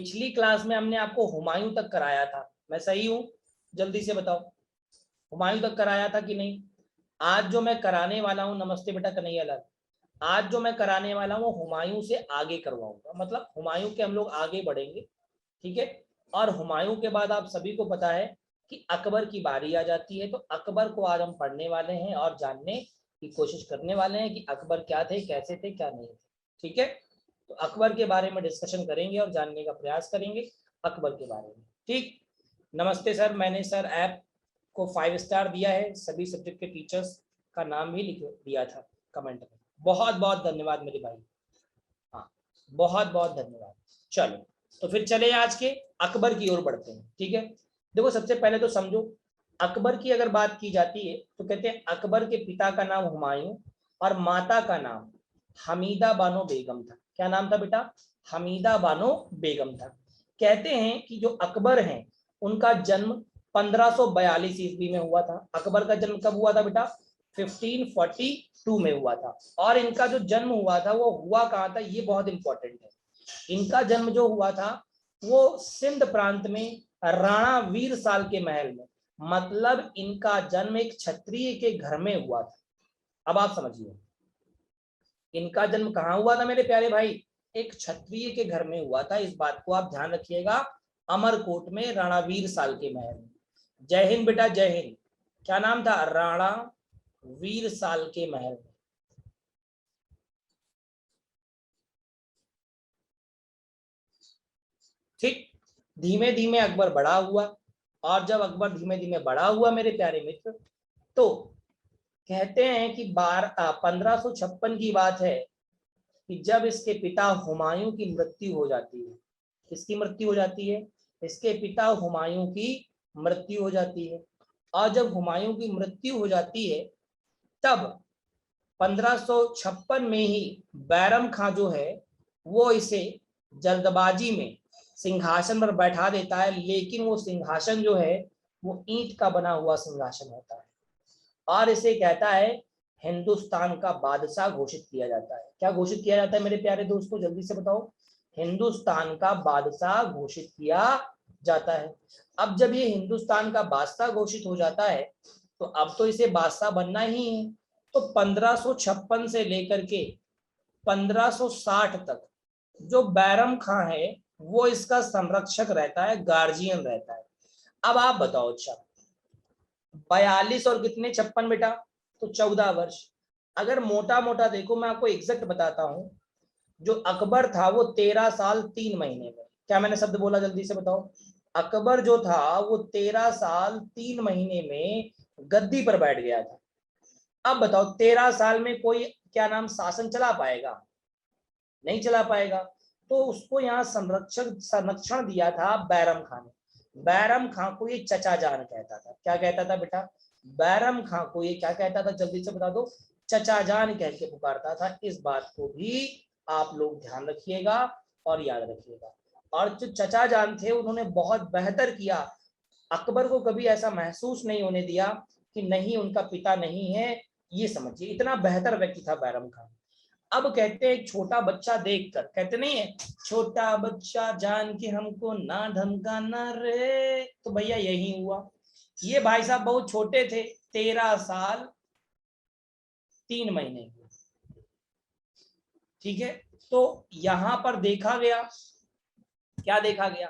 पिछली क्लास में हमने आपको हुमायूं तक कराया था, मैं सही हूं? जल्दी से बताओ, हुमायूं तक कराया था कि नहीं? आज जो मैं कराने वाला हूं, नमस्ते बेटा कन्हैया लाल, आज जो मैं कराने वाला हूं वो हुमायूं से आगे करवाऊंगा, मतलब हुमायूं के हम लोग आगे बढ़ेंगे, ठीक है। और हुमायूं के बाद आप सभी को पता है कि अकबर की बारी आ जाती है, तो अकबर को आज हम पढ़ने वाले हैं और जानने की कोशिश करने वाले हैं कि अकबर क्या थे, कैसे थे, क्या नहीं थे, ठीक है। तो अकबर के बारे में डिस्कशन करेंगे और जानने का प्रयास करेंगे अकबर के बारे में, ठीक। नमस्ते सर, मैंने सर ऐप को 5 स्टार दिया है, सभी सब्जेक्ट के टीचर्स का नाम भी लिख दिया था कमेंट में, बहुत बहुत धन्यवाद मेरे भाई, हाँ बहुत बहुत धन्यवाद। चलो तो फिर चले आज के अकबर की ओर बढ़ते हैं, ठीक है। देखो सबसे पहले तो समझो, अकबर की अगर बात की जाती है तो कहते हैं अकबर के पिता का नाम हुमायूं और माता का नाम हमीदा बानो बेगम था। क्या नाम था बेटा? हमीदा बानो बेगम था। कहते हैं कि जो अकबर हैं उनका जन्म 1542 ईस्वी में हुआ था। अकबर का जन्म कब हुआ था बेटा? 1542 में हुआ था। और इनका जो जन्म हुआ था वो हुआ कहाँ था, ये बहुत इंपॉर्टेंट है। इनका जन्म जो हुआ था वो सिंध प्रांत में राणा वीर साल के महल में, मतलब इनका जन्म एक क्षत्रिय के घर में हुआ था। अब आप समझिए, इनका जन्म कहाँ हुआ था मेरे प्यारे भाई? एक क्षत्रिय के घर में हुआ था। इस बात को आप ध्यान रखिएगा, अमरकोट में राणावीर साल के महल में। जय हिंद बेटा, जय हिंद। क्या नाम था? राणा वीर साल के महल में, ठीक। धीमे धीमे अकबर बड़ा हुआ, और जब अकबर धीमे धीमे बड़ा हुआ मेरे प्यारे मित्र, तो कहते हैं कि 1556 की बात है कि जब इसके पिता हुमायूं की मृत्यु हो जाती है। किसकी मृत्यु हो जाती है? इसके पिता हुमायूं की मृत्यु हो जाती है। और जब हुमायूं की मृत्यु हो जाती है तब 1556 में ही बैरम खां जो है वो इसे जल्दबाजी में सिंहासन पर बैठा देता है, लेकिन वो सिंहासन जो है वो ईंट का बना हुआ सिंहासन होता है, और इसे कहता है हिंदुस्तान का बादशाह घोषित किया जाता है। क्या घोषित किया जाता है मेरे प्यारे दोस्तों, जल्दी से बताओ? हिंदुस्तान का बादशाह घोषित किया जाता है। अब जब ये हिंदुस्तान का बादशाह घोषित हो जाता है तो अब तो इसे बादशाह बनना ही है। तो 1556 से लेकर के 1560 तक जो बैरम खां है वो इसका संरक्षक रहता है, गार्जियन रहता है। अब आप बताओ, अच्छा 42 और कितने 56 बेटा, तो 14 वर्ष। अगर मोटा मोटा देखो, मैं आपको एग्जैक्ट बताता हूं, जो अकबर था वो 13 साल 3 महीने में, क्या मैंने शब्द बोला जल्दी से बताओ? अकबर जो था वो 13 साल 3 महीने में गद्दी पर बैठ गया था। अब बताओ 13 साल में कोई क्या नाम शासन चला पाएगा? नहीं चला पाएगा। तो उसको यहाँ संरक्षण दिया था बैरम खान ने। बैरम खां को ये चचा जान कहता था। क्या कहता था बेटा? बैरम खां को ये क्या कहता था, जल्दी से बता दो? चचा जान कह के पुकारता था। इस बात को भी आप लोग ध्यान रखिएगा और याद रखिएगा। और जो चचा जान थे उन्होंने बहुत बेहतर किया, अकबर को कभी ऐसा महसूस नहीं होने दिया कि नहीं उनका पिता नहीं है। ये समझिए, इतना बेहतर व्यक्ति था बैरम खान। अब कहते हैं छोटा बच्चा देखकर, कहते नहीं है छोटा बच्चा जान के हमको ना धमकाना रे, तो भैया यही हुआ। ये भाई साहब बहुत छोटे थे, 13 साल 3 महीने के, ठीक है। तो यहां पर देखा गया, क्या देखा गया?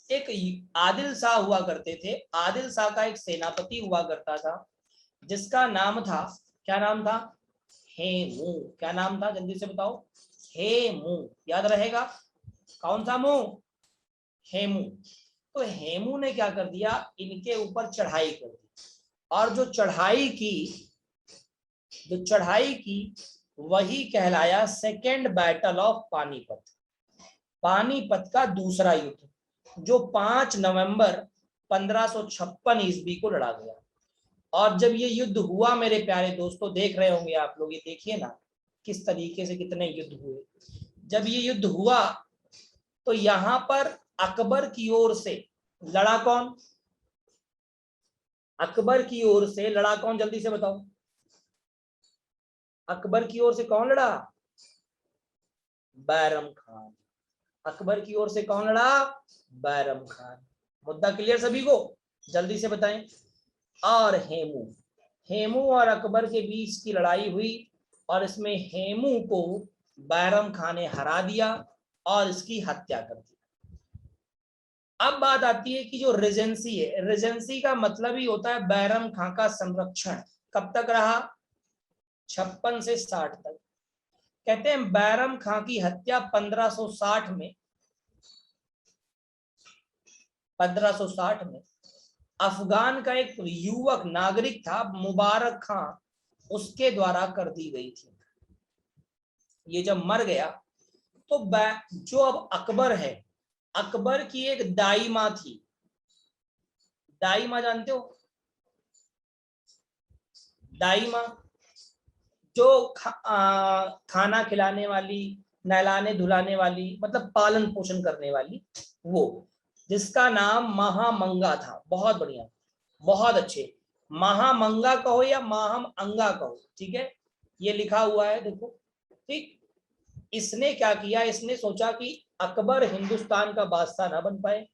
एक आदिल शाह हुआ करते थे। आदिल शाह का एक सेनापति हुआ करता था जिसका नाम था, क्या नाम था? हेमू। क्या नाम था, जल्दी से बताओ? हेमू। याद रहेगा? कौन सा मुंह? हेमू। तो हेमू ने क्या कर दिया, इनके ऊपर चढ़ाई कर दी, और जो चढ़ाई की वही कहलाया second battle of Panipat. Panipat का दूसरा युद्ध जो 5 नवंबर 1556 ईस्वी को लड़ा गया। और जब ये युद्ध हुआ मेरे प्यारे दोस्तों, देख रहे होंगे आप लोग, ये देखिए ना किस तरीके से कितने युद्ध हुए। जब ये युद्ध हुआ तो यहां पर अकबर की ओर से लड़ा कौन? अकबर की ओर से लड़ा कौन, जल्दी से बताओ? अकबर की ओर से कौन लड़ा? बैरम खान। अकबर की ओर से कौन लड़ा? बैरम खान। मुद्दा क्लियर सभी को? जल्दी से बताएं। और हेमू और अकबर के बीच की लड़ाई हुई और इसमें हेमू को बैरम खान ने हरा दिया और इसकी हत्या कर दी। अब बात आती है कि जो रेजेंसी है, रेजेंसी का मतलब ही होता है बैरम खां का संरक्षण। कब तक रहा? 56 से 60 तक। कहते हैं बैरम खां की हत्या 1560 में अफगान का एक युवक नागरिक था मुबारक खां, उसके द्वारा कर दी गई थी। ये जब मर गया तो जो अब अकबर है, अकबर की एक दाई माँ थी। दाई माँ जानते हो? दाई माँ जो खाना खिलाने वाली, नहलाने धुलाने वाली, मतलब पालन पोषण करने वाली, वो जिसका नाम महामंगा था। बहुत बढ़िया, बहुत अच्छे। महामंगा कहो या माहम अंगा कहो, ठीक है, ये लिखा हुआ है देखो। ठीक, इसने क्या किया, इसने सोचा कि अकबर हिंदुस्तान का बादशाह ना बन पाए,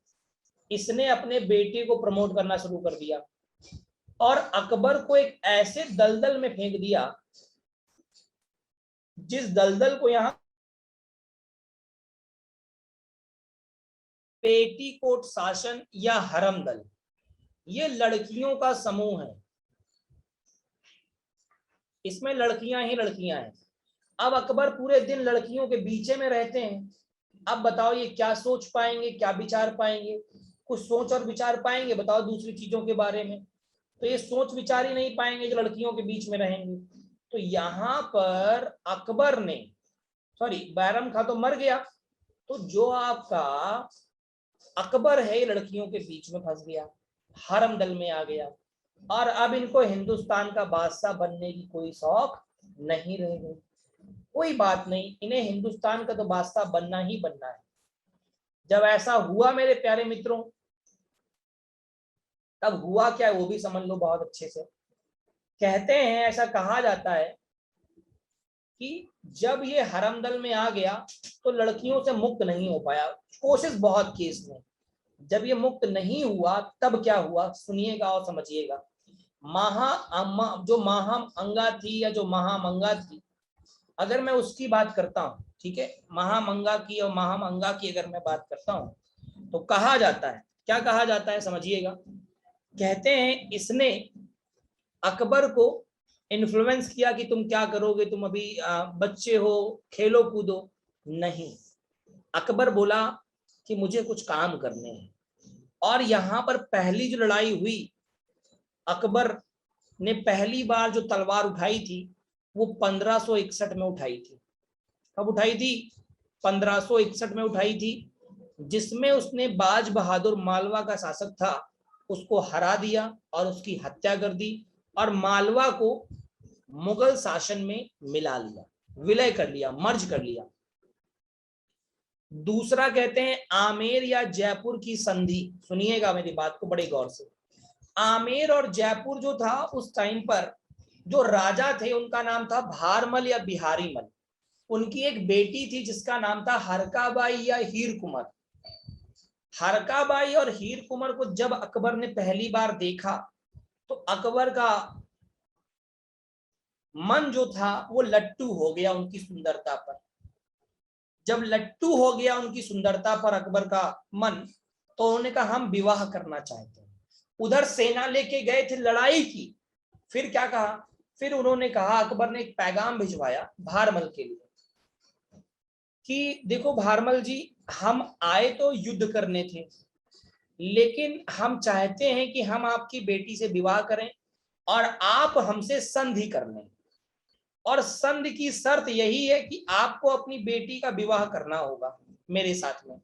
इसने अपने बेटे को प्रमोट करना शुरू कर दिया और अकबर को एक ऐसे दलदल में फेंक दिया जिस दलदल को यहां पेटीकोट शासन या हरम दल, ये लड़कियों का समूह है, इसमें लड़कियां ही लड़कियां हैं। अब अकबर पूरे दिन लड़कियों के बीचे में रहते हैं। अब बताओ ये क्या सोच पाएंगे, क्या विचार पाएंगे? कुछ सोच और विचार पाएंगे बताओ दूसरी चीजों के बारे में? तो ये सोच विचार ही नहीं पाएंगे जो लड़कियों के बीच में रहेंगे। तो यहां पर अकबर ने, सॉरी बैरम खां तो मर गया, तो जो आपका अकबर है ये लड़कियों के बीच में फंस गया, हरम दल में आ गया और अब इनको हिंदुस्तान का बादशाह बनने की कोई शौक नहीं रह गई। कोई बात नहीं, इन्हें हिंदुस्तान का तो बादशाह बनना ही बनना है। जब ऐसा हुआ मेरे प्यारे मित्रों, तब हुआ क्या है वो भी समझ लो बहुत अच्छे से। कहते हैं, ऐसा कहा जाता है कि जब ये हरम दल में आ गया तो लड़कियों से मुक्त नहीं हो पाया, कोशिश बहुत की इसने। जब ये मुक्त नहीं हुआ तब क्या हुआ सुनिएगा और समझिएगा। जो महाअंगा थी या जो महामंगा थी, अगर मैं उसकी बात करता हूँ, ठीक है, महामंगा की और महामंगा की अगर मैं बात करता हूँ तो कहा जाता है, क्या कहा जाता है समझिएगा। कहते हैं इसने अकबर को इन्फ्लुएंस किया कि तुम क्या करोगे, तुम अभी बच्चे हो, खेलो कूदो। नहीं, अकबर बोला कि मुझे कुछ काम करने हैं। और यहां पर पहली जो लड़ाई हुई, अकबर ने पहली बार जो तलवार उठाई थी वो 1561 में उठाई थी। कब उठाई थी? 1561 में उठाई थी, जिसमें उसने बाज बहादुर मालवा का शासक था उसको हरा दिया और उसकी हत्या कर दी और मालवा को मुगल शासन में मिला लिया, विलय कर लिया, मर्ज कर लिया। दूसरा कहते हैं आमेर या जयपुर की संधि। सुनिएगा मेरी बात को बड़े गौर से। आमेर और जयपुर जो था उस टाइम पर जो राजा थे उनका नाम था भारमल या बिहारी मल। उनकी एक बेटी थी जिसका नाम था हरकाबाई या हीर कुंवर। हरकाबाई और हीर कुंवर को जब अकबर ने पहली बार देखा तो अकबर का मन जो था वो लट्टू हो गया उनकी सुंदरता पर। जब लट्टू हो गया उनकी सुंदरता पर अकबर का मन, तो उन्होंने कहा हम विवाह करना चाहते हैं। उधर सेना लेके गए थे, लड़ाई की। फिर क्या कहा, फिर उन्होंने कहा, अकबर ने एक पैगाम भिजवाया भारमल के लिए कि देखो भारमल जी, हम आए तो युद्ध करने थे, लेकिन हम चाहते हैं कि हम आपकी बेटी से विवाह करें और आप हमसे संधि कर लें। और संधि की शर्त यही है कि आपको अपनी बेटी का विवाह करना होगा मेरे साथ में।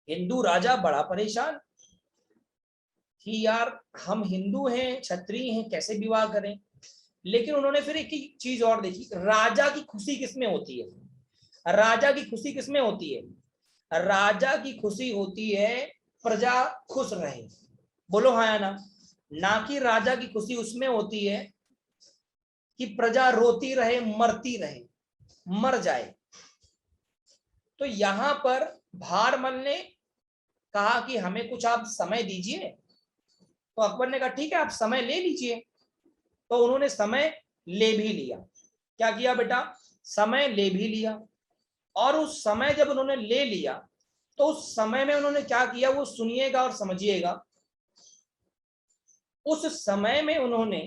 हिंदू राजा बड़ा परेशान कि यार हम हिंदू हैं, क्षत्रिय हैं, कैसे विवाह करें। लेकिन उन्होंने फिर एक चीज और देखी, राजा की खुशी किसमें होती है? राजा की खुशी किसमें होती है? राजा की खुशी होती है प्रजा खुश रहे। बोलो हाँ या ना? ना कि राजा की खुशी उसमें होती है कि प्रजा रोती रहे, मरती रहे, मर जाए। तो यहां पर भारमल ने कहा कि हमें कुछ आप समय दीजिए। तो अकबर ने कहा ठीक है आप समय ले लीजिए। तो उन्होंने समय ले भी लिया। क्या किया बेटा, समय ले भी लिया। और उस समय जब उन्होंने ले लिया तो उस समय में उन्होंने क्या किया वो सुनिएगा और समझिएगा। उस समय में उन्होंने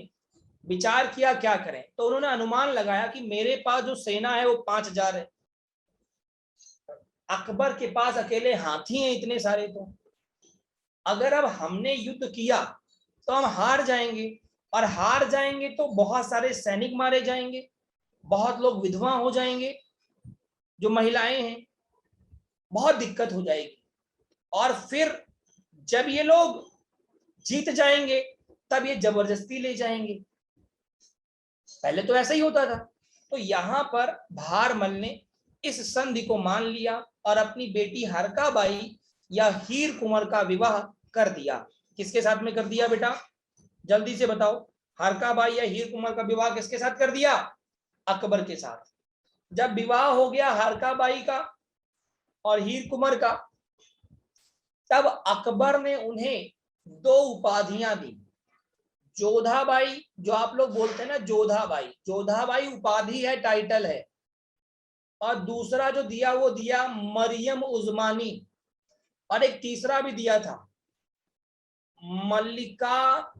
विचार किया क्या करें। तो उन्होंने अनुमान लगाया कि मेरे पास जो सेना है वो 5000 है, अकबर के पास अकेले हाथी हैं इतने सारे, तो अगर अब हमने युद्ध किया तो हम हार जाएंगे, और हार जाएंगे तो बहुत सारे सैनिक मारे जाएंगे, बहुत लोग विधवा हो जाएंगे, जो महिलाएं हैं, बहुत दिक्कत हो जाएगी। और फिर जब ये लोग जीत जाएंगे तब ये जबरदस्ती ले जाएंगे। पहले तो ऐसा ही होता था। तो यहां पर भारमल ने इस संधि को मान लिया और अपनी बेटी हरकाबाई या हीर कुंवर का विवाह कर दिया। किसके साथ में कर दिया बेटा, जल्दी से बताओ। हरकाबाई या हीर कुंवर का विवाह किसके साथ कर दिया, अकबर के साथ। जब विवाह हो गया हरकाबाई का और हीर कुंवर का, तब अकबर ने उन्हें 2 उपाधियां दी। जोधाबाई, जो आप लोग बोलते हैं ना जोधाबाई, जोधाबाई उपाधि है, टाइटल है। और दूसरा जो दिया वो दिया मरियम उस्मानी, और एक तीसरा भी दिया था मल्लिका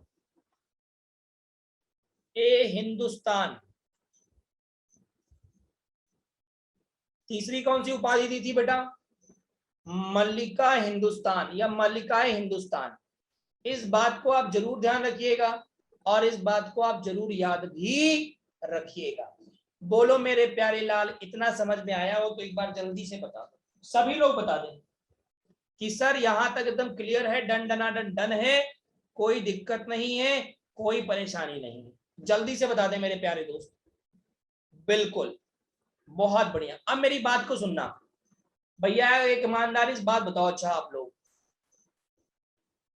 ए हिंदुस्तान। तीसरी कौन सी उपाधि दी थी बेटा, मल्लिका हिंदुस्तान या मल्लिकाए हिंदुस्तान। इस बात को आप जरूर ध्यान रखिएगा और इस बात को आप जरूर याद भी रखिएगा। बोलो मेरे प्यारे लाल, इतना समझ में आया हो तो एक बार जल्दी से बता दो, सभी लोग बता दें कि सर यहां तक एकदम क्लियर है, डन डना डन डन है, कोई दिक्कत नहीं है, कोई परेशानी नहीं है। जल्दी से बता दें मेरे प्यारे दोस्त। बिल्कुल, बहुत बढ़िया। अब मेरी बात को सुनना भैया, एक ईमानदारी से बात बताओ। अच्छा आप लोग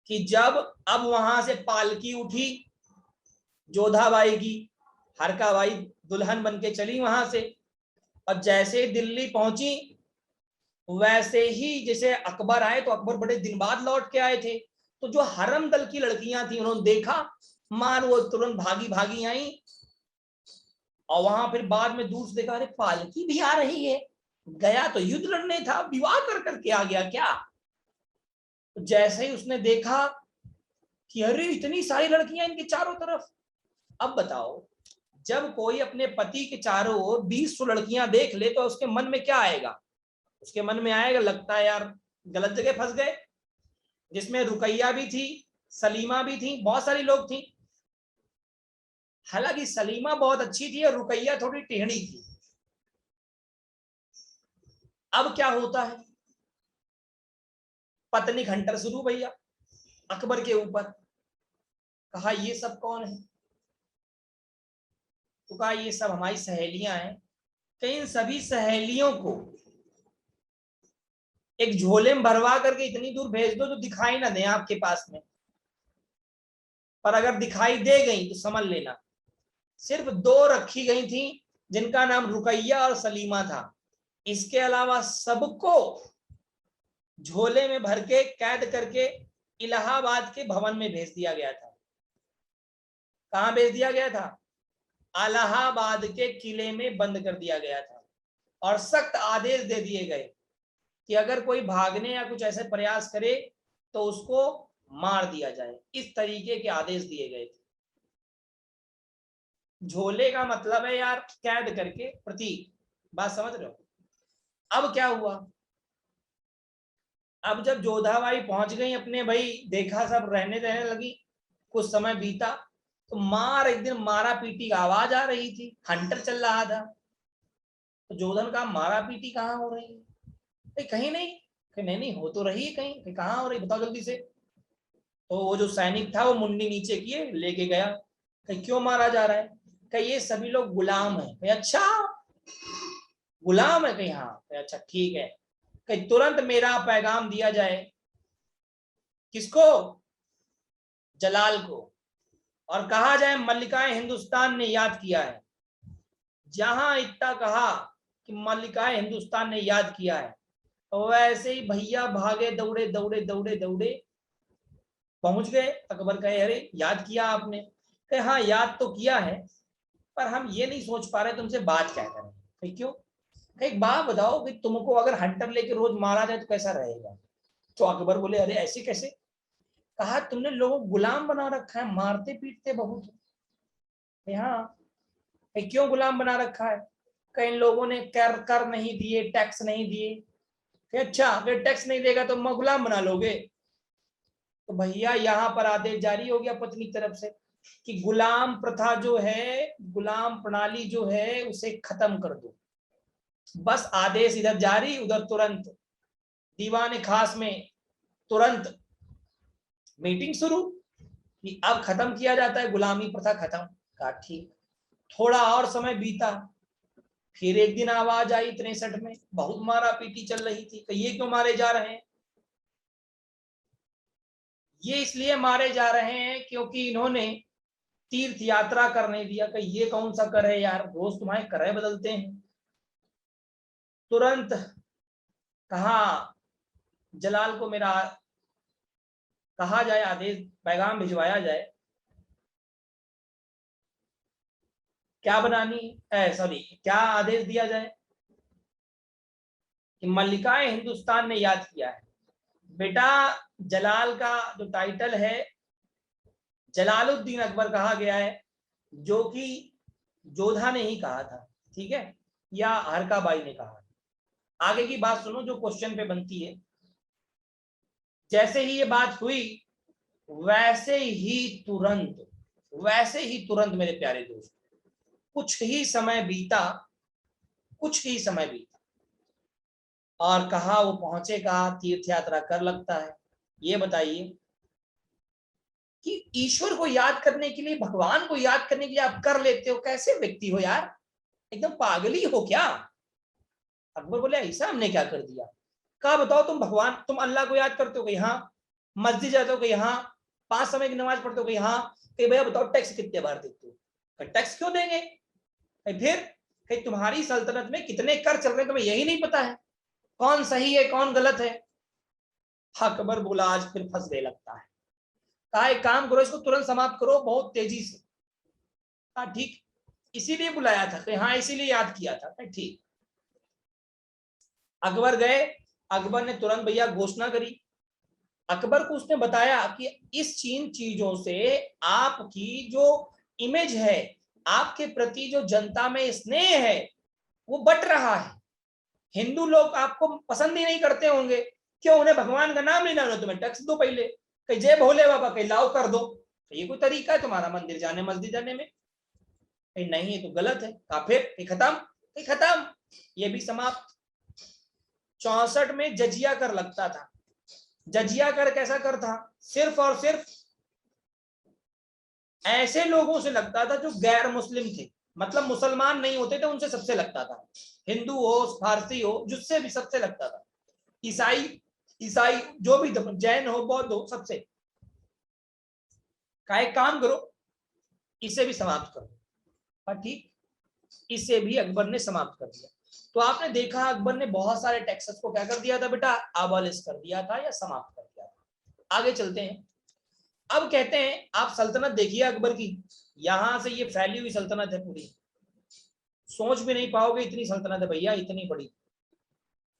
कि जब अब वहां से पालकी उठी जोधाबाई की, हरकाबाई दुल्हन बन के चली वहां से, और जैसे दिल्ली पहुंची वैसे ही जैसे अकबर आए, तो अकबर बड़े दिन बाद लौट के आए थे। तो जो हरम दल की लड़कियां थी उन्होंने देखा, मान वो तुरंत भागी भागी आई, और वहां फिर बाद में दूर से देखा अरे पालकी भी आ रही है, गया तो युद्ध लड़ने था, विवाह कर करके आ गया क्या। तो जैसे ही उसने देखा कि अरे इतनी सारी लड़कियां इनके चारों तरफ। अब बताओ, जब कोई अपने पति के चारों ओर 20 लड़कियां देख ले तो उसके मन में क्या आएगा, उसके मन में आएगा लगता है यार गलत जगह फंस गए। जिसमें रुकैया भी थी, सलीमा भी थी, बहुत सारी लोग थी। हालांकि सलीमा बहुत अच्छी थी और रुकैया थोड़ी टेढ़ी थी। अब क्या होता है, पत्नी हंटर शुरू भैया अकबर के ऊपर। कहा ये सब कौन है, तो कहा ये सब हमारी सहेलियां हैं। तो इन सभी सहेलियों को एक झोले में भरवा करके इतनी दूर भेज दो जो दिखाई ना दे आपके पास में, पर अगर दिखाई दे गई तो समझ लेना। सिर्फ 2 रखी गई थी जिनका नाम रुकैया और सलीमा था। इसके अलावा सबको झोले में भर के कैद करके इलाहाबाद के भवन में भेज दिया गया था। कहां भेज दिया गया था, इलाहाबाद के किले में बंद कर दिया गया था। और सख्त आदेश दे दिए गए कि अगर कोई भागने या कुछ ऐसे प्रयास करे तो उसको मार दिया जाए। इस तरीके के आदेश दिए गए थे। झोले का मतलब है यार कैद करके, प्रतीक, बात समझ रहे हो। अब क्या हुआ, अब जब जोधाबाई पहुंच गई अपने, भाई देखा सब रहने लगी, कुछ समय बीता तो मार एक दिन मारा पीटी की आवाज आ रही थी, हंटर चल रहा था। तो जोधन का मारा पीटी कहाँ हो रही है, कहीं नहीं, कहीं नहीं हो तो रही है, कहीं कहाँ हो रही बताओ जल्दी से। तो वो जो सैनिक था वो मुंडी नीचे किए लेके गया, कहीं क्यों मारा जा रहा है, कहीं ये सभी लोग गुलाम है, कहीं अच्छा गुलाम है, कहीं हाँ, कहीं अच्छा ठीक है, कहीं तुरंत मेरा पैगाम दिया जाए। किसको, जलाल को, और कहा जाए मल्लिकाए हिंदुस्तान ने याद किया है। जहां इतना कहा कि मल्लिकाए हिंदुस्तान ने याद किया है, वैसे ही भैया भागे, दौड़े दौड़े दौड़े दौड़े पहुंच गए। अकबर कहे अरे याद किया आपने? कहे हाँ याद तो किया है, पर हम ये नहीं सोच पा रहे तुमसे बात क्या करें। कहे क्यों? एक बात बताओ कि तुमको अगर हंटर लेके रोज मारा जाए तो कैसा रहेगा? तो अकबर बोले अरे ऐसे कैसे? कहा तुमने लोगों को गुलाम बना रखा है, मारते पीटते बहुत। हाँ। क्यों गुलाम बना रखा है? कई लोगों ने कर नहीं दिए, टैक्स नहीं दिए। अच्छा अगर टैक्स नहीं देगा तो गुलाम बना लोगे? तो भैया यहाँ पर आदेश जारी हो गया पत्नी की तरफ से कि गुलाम प्रथा जो है, गुलाम प्रणाली जो है उसे खत्म कर दो। बस आदेश इधर जारी, उधर तुरंत दीवान खास में तुरंत मीटिंग शुरू कि अब खत्म किया जाता है, गुलामी प्रथा खत्म। कहा ठीक। थोड़ा और समय बीता, फिर एक दिन आवाज आई 63 में, बहुत मारा पीटी चल रही थी। कि ये क्यों मारे जा रहे हैं? ये इसलिए मारे जा रहे हैं क्योंकि इन्होंने तीर्थ यात्रा करने दिया। कि ये कौन सा कर है यार, रोज तुम्हारे कर बदलते हैं। तुरंत कहा जलाल को मेरा कहा जाए, आदेश पैगाम भिजवाया जाए। क्या बनानी सॉरी क्या आदेश दिया जाए कि मल्लिकाए हिंदुस्तान ने याद किया है बेटा, जलाल का जो टाइटल है जलालुद्दीन अकबर कहा गया है, जो कि जोधा ने ही कहा था, ठीक है, या हरका बाई ने कहा। आगे की बात सुनो जो क्वेश्चन पे बनती है। जैसे ही ये बात हुई वैसे ही तुरंत, वैसे ही तुरंत मेरे प्यारे दोस्त, कुछ ही समय बीता, कुछ ही समय बीता और कहा वो पहुंचे, कहा तीर्थ यात्रा कर लगता है। ये बताइए कि ईश्वर को याद करने के लिए, भगवान को याद करने के लिए आप कर लेते हो? कैसे व्यक्ति हो यार, एकदम पागली हो क्या? अकबर बोले ऐसा हमने क्या कर दिया? कहा बताओ तुम भगवान, तुम अल्लाह को याद करते हो? कि हाँ। मस्जिद जाते हो? कि हाँ। 5 समय की नमाज पढ़ते हो? कि हाँ। कि भैया बताओ टैक्स कितने बार देते हो? टैक्स क्यों देंगे? फिर कहीं तुम्हारी सल्तनत में कितने कर चल रहे हैं तुम्हें यही नहीं पता है? कौन सही है कौन गलत है? अकबर बोला आज फिर फंस गए लगता है। कहा एक काम करो, इसको तुरंत समाप्त करो बहुत तेजी से। कहा ठीक, इसीलिए बुलाया था? कि हाँ इसीलिए याद किया था। ठीक। अकबर गए, अकबर ने तुरंत भैया घोषणा करी। अकबर को उसने बताया कि इस चीन चीजों से आपकी जो इमेज है, आपके प्रति जो जनता में स्नेह है वो बढ़ रहा है। हिंदू लोग आपको पसंद ही नहीं करते होंगे। क्यों? उन्हें भगवान का नाम नहीं लेना, तुम्हें टैक्स दो पहले। कहीं जय भोले बाबा, कहीं लाओ कर दो। ये कोई तरीका है तुम्हारा मंदिर जाने मस्जिद जाने में? कहीं नहीं, ये तो गलत है। कहा फिर खत्म, खत्म, ये भी समाप्त। 64 में जजिया कर लगता था। जजिया कर कैसा कर था? सिर्फ और सिर्फ ऐसे लोगों से लगता था जो गैर मुस्लिम थे, मतलब मुसलमान नहीं होते थे, उनसे सबसे लगता था। हिंदू हो फारसी हो जिससे भी सबसे लगता था। ईसाई, ईसाई जो भी, जैन हो बौद्ध हो, सबसे। का एक काम करो, इसे भी समाप्त करो। हाँ ठीक, इसे भी अकबर ने समाप्त कर दिया। तो आपने देखा अकबर ने बहुत सारे टैक्सेस को क्या कर दिया था बेटा? अबॉलिश कर दिया था या समाप्त कर दिया था। आगे चलते हैं। अब कहते हैं आप सल्तनत देखिए अकबर की, यहां से ये फैली हुई सल्तनत है पूरी, सोच भी नहीं पाओगे इतनी सल्तनत है भैया, इतनी बड़ी।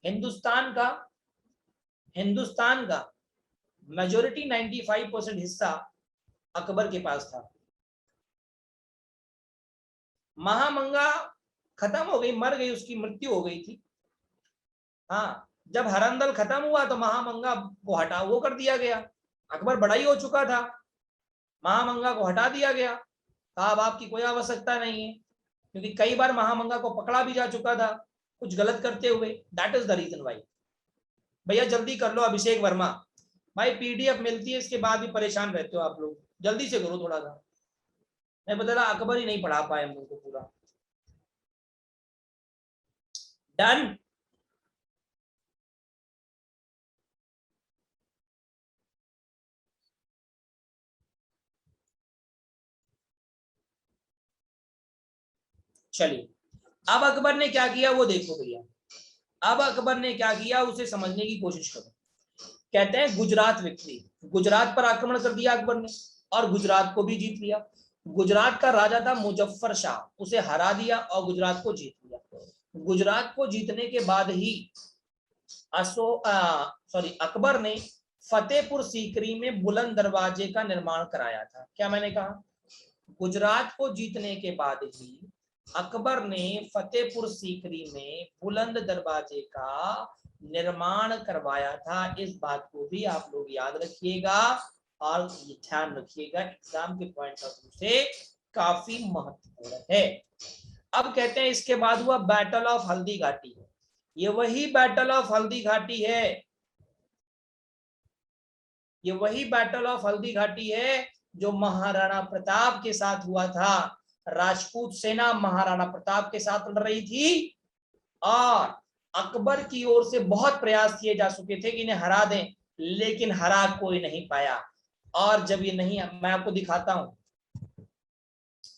हिंदुस्तान का, हिंदुस्तान का मेजोरिटी 95% हिस्सा अकबर के पास था। महामंगा खत्म हो गई, मर गई, उसकी मृत्यु हो गई थी। हाँ, जब हरंदल खत्म हुआ तो महामंगा को हटा वो कर दिया गया। अकबर बड़ा ही हो चुका था, महामंगा को हटा दिया गया। कहा अब आपकी कोई आवश्यकता नहीं है, क्योंकि कई बार महामंगा को पकड़ा भी जा चुका था कुछ गलत करते हुए। That is the reason why. भैया जल्दी कर लो अभिषेक वर्मा, भाई पीडीएफ मिलती है इसके बाद भी परेशान रहते हो आप लोग, जल्दी से करो थोड़ा सा। मैं बता रहा अकबर ही नहीं पढ़ा पाए हम लोग को पूरा। डन। चलिए अब अकबर ने क्या किया वो देखो भैया। अब अकबर ने क्या किया, उसे समझने की कोशिश करो। कहते हैं गुजरात विक्ट्री, गुजरात पर आक्रमण कर दिया अकबर ने और गुजरात को भी जीत लिया। गुजरात का राजा था मुजफ्फर शाह, उसे हरा दिया और गुजरात को जीत लिया। गुजरात को जीतने के बाद ही अकबर ने फतेहपुर सीकरी में बुलंद दरवाजे का निर्माण कराया था। क्या मैंने कहा, गुजरात को जीतने के बाद ही अकबर ने फतेहपुर सीकरी में बुलंद दरवाजे का निर्माण करवाया था। इस बात को भी आप लोग याद रखिएगा और ये ध्यान रखिएगा, एग्जाम के पॉइंट ऑफ व्यू से काफी महत्वपूर्ण है। अब कहते हैं इसके बाद हुआ बैटल ऑफ हल्दी घाटी। ये वही बैटल ऑफ हल्दी घाटी है, ये वही बैटल ऑफ हल्दी घाटी है जो महाराणा प्रताप के साथ हुआ था। राजपूत सेना महाराणा प्रताप के साथ लड़ रही थी और अकबर की ओर से बहुत प्रयास किए जा चुके थे कि इन्हें हरा दें, लेकिन हरा कोई नहीं पाया। और जब ये नहीं, मैं आपको दिखाता हूं,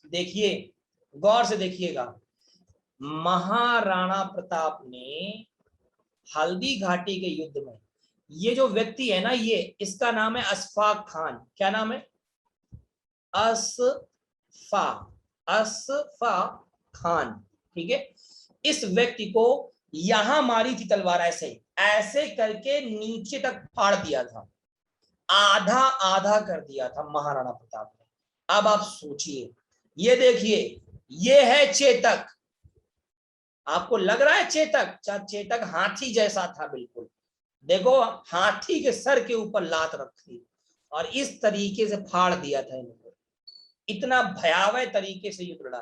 देखिए गौर से देखिएगा, महाराणा प्रताप ने हल्दी घाटी के युद्ध में, ये जो व्यक्ति है ना, ये इसका नाम है अशफाक खान। क्या नाम है, असफा खान, ठीक है। इस व्यक्ति को यहां मारी थी तलवार, ऐसे ऐसे करके नीचे तक फाड़ दिया था, आधा आधा कर दिया था महाराणा प्रताप ने। अब आप सोचिए, ये देखिए, ये है चेतक। आपको लग रहा है चेतक, चेतक हाथी जैसा था बिल्कुल, देखो हाथी के सर के ऊपर लात रखी और इस तरीके से फाड़ दिया था इनको। इतना भयावह तरीके से युद्ध लड़ा।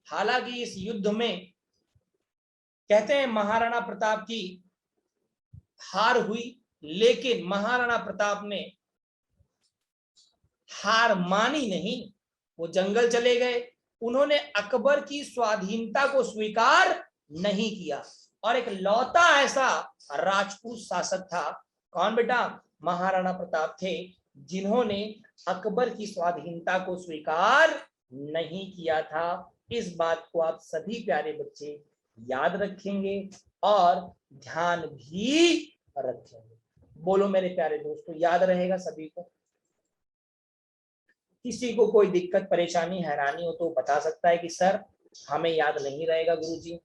हालांकि इस युद्ध में कहते हैं महाराणा प्रताप की हार हुई, लेकिन महाराणा प्रताप ने हार मानी नहीं, वो जंगल चले गए। उन्होंने अकबर की स्वाधीनता को स्वीकार नहीं किया और एक लौता ऐसा राजपूत शासक था, कौन बेटा, महाराणा प्रताप थे, जिन्होंने अकबर की स्वाधीनता को स्वीकार नहीं किया था। इस बात को आप सभी प्यारे बच्चे याद रखेंगे और ध्यान भी रखेंगे। बोलो मेरे प्यारे दोस्तों, याद रहेगा सभी को? किसी को कोई दिक्कत परेशानी हैरानी हो तो बता सकता है कि सर हमें याद नहीं रहेगा गुरुजी।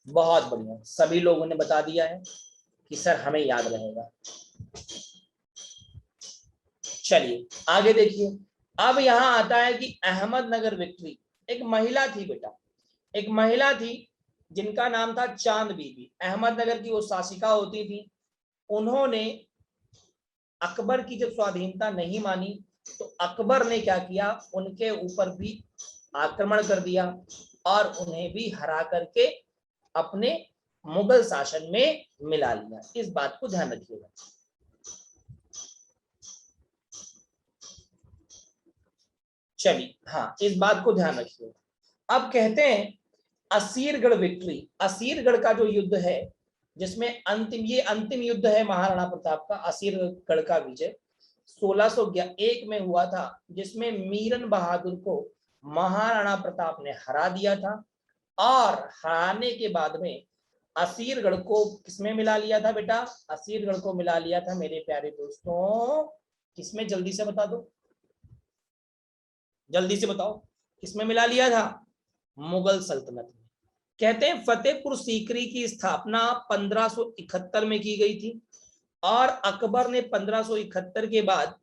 बहुत बढ़िया, सभी लोगों ने बता दिया है कि सर हमें याद रहेगा। चलिए आगे देखिए, अब यहां आता है कि अहमदनगर विक्ट्री। एक महिला थी बेटा, एक महिला थी जिनका नाम था चांद बीबी। अहमदनगर की वो शासिका होती थी। उन्होंने अकबर की जब स्वाधीनता नहीं मानी तो अकबर ने क्या किया, उनके ऊपर भी आक्रमण कर दिया और उन्हें भी हरा करके अपने मुगल शासन में मिला लिया। इस बात को ध्यान रखिएगा। चलिए हाँ, इस बात को ध्यान रखिएगा। अब कहते हैं असीरगढ़ विक्ट्री। असीरगढ़ का जो युद्ध है, जिसमें ये अंतिम युद्ध है महाराणा प्रताप का, असीरगढ़ का विजय 1601 में हुआ था, जिसमें मीरन बहादुर को महाराणा प्रताप ने हरा दिया था और हराने के बाद में असीरगढ़ को किसमें मिला लिया था बेटा, असीरगढ़ को मिला लिया था मेरे प्यारे दोस्तों, किसमें, जल्दी से बता दो, जल्दी से बताओ, किसमें मिला लिया था, मुगल सल्तनत में। कहते हैं फतेहपुर सीकरी की स्थापना 1571 में की गई थी और अकबर ने 1571 के बाद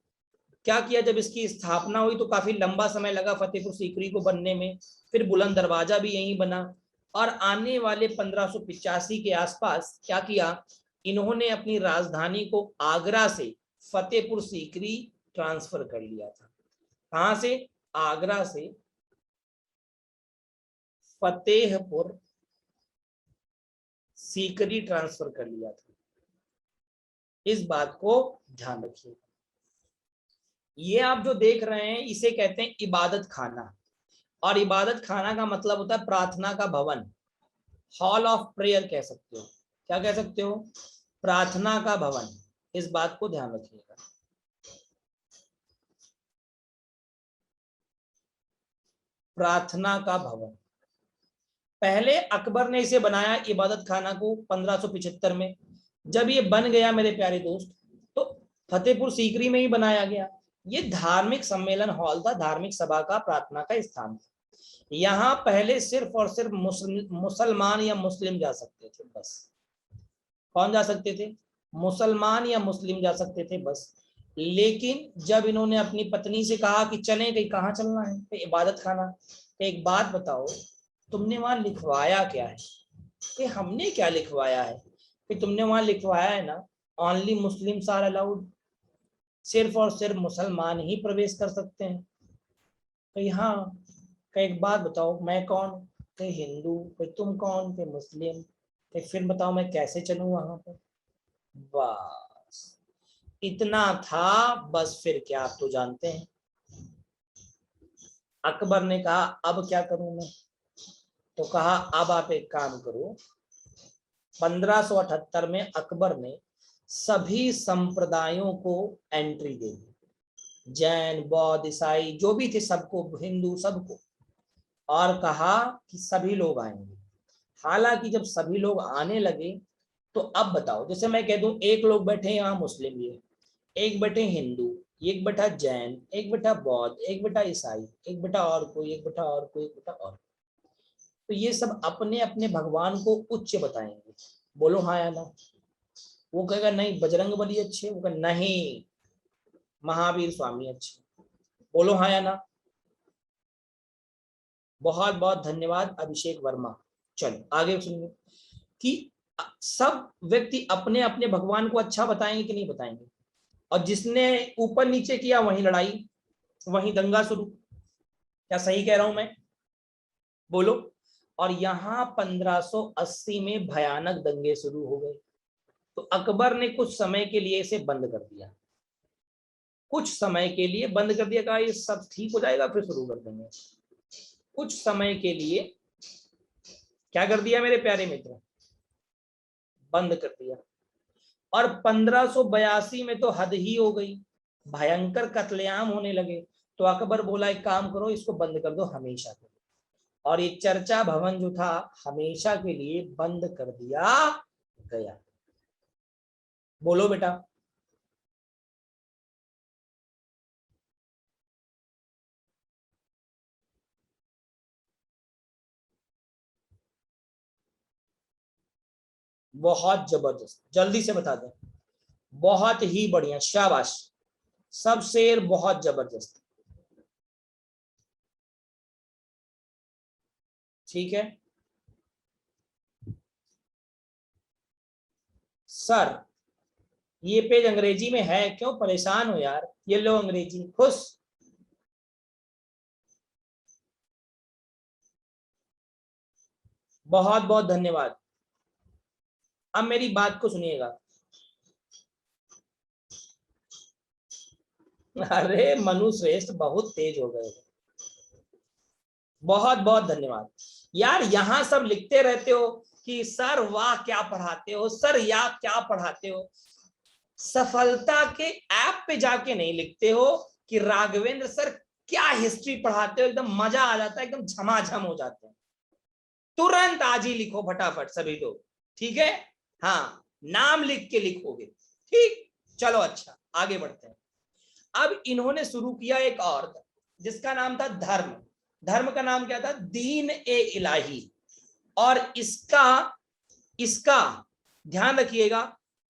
क्या किया, जब इसकी स्थापना हुई तो काफी लंबा समय लगा फतेहपुर सीकरी को बनने में, फिर बुलंद दरवाजा भी यहीं बना और आने वाले 1585 के आसपास क्या किया, इन्होंने अपनी राजधानी को आगरा से फतेहपुर सीकरी ट्रांसफर कर लिया था। कहां से, आगरा से फतेहपुर सीकरी ट्रांसफर कर लिया था। इस बात को ध्यान रखिए। ये आप जो देख रहे हैं इसे कहते हैं इबादत खाना, और इबादत खाना का मतलब होता है प्रार्थना का भवन, हॉल ऑफ प्रेयर कह सकते हो। क्या कह सकते हो, प्रार्थना का भवन, इस बात को ध्यान रखिएगा। प्रार्थना का भवन, पहले अकबर ने इसे बनाया इबादत खाना को 1575 में। जब ये बन गया मेरे प्यारे दोस्त, तो फतेहपुर सीकरी में ही बनाया गया। ये धार्मिक सम्मेलन हॉल था, धार्मिक सभा का, प्रार्थना का स्थान था। यहाँ पहले सिर्फ और सिर्फ मुसलमान या मुस्लिम जा सकते थे बस। कौन जा सकते थे? मुसलमान या मुस्लिम जा सकते थे बस। लेकिन जब इन्होंने अपनी पत्नी से कहा कि चलें, कहीं कहाँ चलना है? तो इबादत खाना। तो एक बात बताओ, तुमने वहां लिखवाया क्या है? कि हमने क्या लिखवाया है? कि तुमने वहां लिखवाया है ना, ओनली मुस्लिम्स आर अलाउड, सिर्फ और सिर्फ मुसलमान ही प्रवेश कर सकते हैं। तो यहाँ का एक बात बताओ, मैं कौन? कि हिंदू। कि तुम कौन? कि मुस्लिम। कि फिर बताओ मैं कैसे चलूं वहां पर? बस इतना था। बस फिर क्या, आप तो जानते हैं। अकबर ने कहा अब क्या करूं मैं? तो कहा अब आप एक काम करो। 1578 में अकबर ने सभी संप्रदायों को एंट्री दे दी, जैन, बौद्ध, ईसाई जो भी थे सबको, हिंदू सबको, और कहा कि सभी लोग आएंगे। हालांकि जब सभी लोग आने लगे, तो अब बताओ, जैसे मैं कह दूं एक लोग बैठे यहाँ मुस्लिम, ये एक बैठे हिंदू, एक बैठा जैन, एक बैठा बौद्ध, एक बैठा ईसाई, एक बैठा और कोई, एक बैठा और कोई, एक बैठा और, तो ये सब अपने अपने भगवान को उच्च बताएंगे। बोलो हाँ या ना? वो कहेगा नहीं बजरंगबली अच्छे, वो कहेगा नहीं महावीर स्वामी अच्छे। बोलो हाँ या ना? बहुत बहुत धन्यवाद अभिषेक वर्मा। चलो आगे सुनिए कि सब व्यक्ति अपने अपने भगवान को अच्छा बताएंगे कि नहीं बताएंगे? और जिसने ऊपर नीचे किया वहीं लड़ाई, वहीं दंगा शुरू। क्या सही कह रहा हूं मैं? बोलो। और यहाँ 1580 में भयानक दंगे शुरू हो गए। तो अकबर ने कुछ समय के लिए इसे बंद कर दिया, कुछ समय के लिए बंद कर दिया। कहा ये सब ठीक हो जाएगा फिर शुरू कर देंगे। कुछ समय के लिए क्या कर दिया मेरे प्यारे मित्र? बंद कर दिया। और 1582 में तो हद ही हो गई, भयंकर कत्लेआम होने लगे। तो अकबर बोला एक काम करो, इसको बंद कर दो हमेशा के लिए। और ये चर्चा भवन जो था हमेशा के लिए बंद कर दिया गया। बोलो बेटा। बहुत जबरदस्त, जल्दी से बता दें। बहुत ही बढ़िया, शाबाश, सब शेर बहुत जबरदस्त। ठीक है सर, ये पेज अंग्रेजी में है, क्यों परेशान हो यार? ये लो अंग्रेजी, खुश। बहुत बहुत धन्यवाद। अब मेरी बात को सुनिएगा। अरे मनु श्रेष्ठ बहुत तेज हो गए। बहुत बहुत धन्यवाद यार। यहां सब लिखते रहते हो कि सर वाह क्या पढ़ाते हो, सर या क्या पढ़ाते हो। सफलता के ऐप पे जाके नहीं लिखते हो कि राघवेंद्र सर क्या हिस्ट्री पढ़ाते हो, एकदम मजा आ जाता है, एकदम झमाझम हो जाते हैं। तुरंत आज ही लिखो फटाफट सभी लोग, ठीक है? हाँ, नाम लिख के लिखोगे, ठीक? चलो अच्छा आगे बढ़ते हैं। अब इन्होंने शुरू किया एक और, जिसका नाम था धर्म। धर्म का नाम क्या था? दीन ए इलाही। और इसका इसका ध्यान रखिएगा,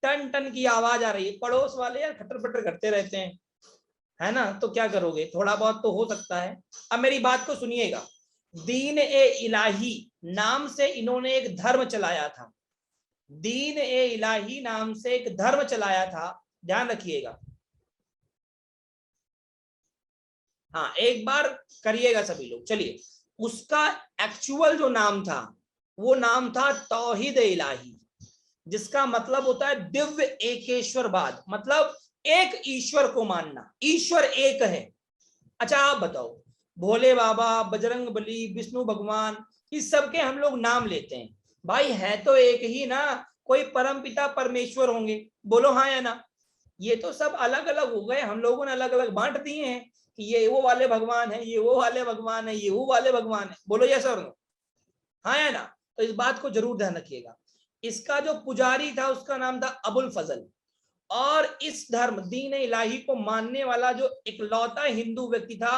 टन टन की आवाज आ रही है। पड़ोस वाले यार खटर पटर करते रहते हैं, है ना? तो क्या करोगे, थोड़ा बहुत तो हो सकता है। अब मेरी बात को सुनिएगा। दीन ए इलाही नाम से इन्होंने एक धर्म चलाया था। दीन ए इलाही नाम से एक धर्म चलाया था, ध्यान रखिएगा। हाँ एक बार करिएगा सभी लोग। चलिए, उसका एक्चुअल जो नाम था वो नाम था तौहीद इलाही, जिसका मतलब होता है दिव्य एकेश्वरवाद, मतलब एक ईश्वर को मानना, ईश्वर एक है। अच्छा आप बताओ, भोले बाबा, बजरंग बली, विष्णु भगवान, इस सब के हम लोग नाम लेते हैं, भाई है तो एक ही ना। कोई परमपिता परमेश्वर होंगे, बोलो हाँ या ना। ये तो सब अलग अलग हो गए, हम लोगों ने अलग अलग बांट दिए हैं कि ये वो वाले भगवान है, ये वो वाले भगवान है, ये वो वाले भगवान है, बोलो यस और नो, हाँ या ना। तो इस बात को जरूर ध्यान रखिएगा। इसका जो पुजारी था उसका नाम था अबुल फजल, और इस धर्म दीन इलाही को मानने वाला जो इकलौता हिंदू व्यक्ति था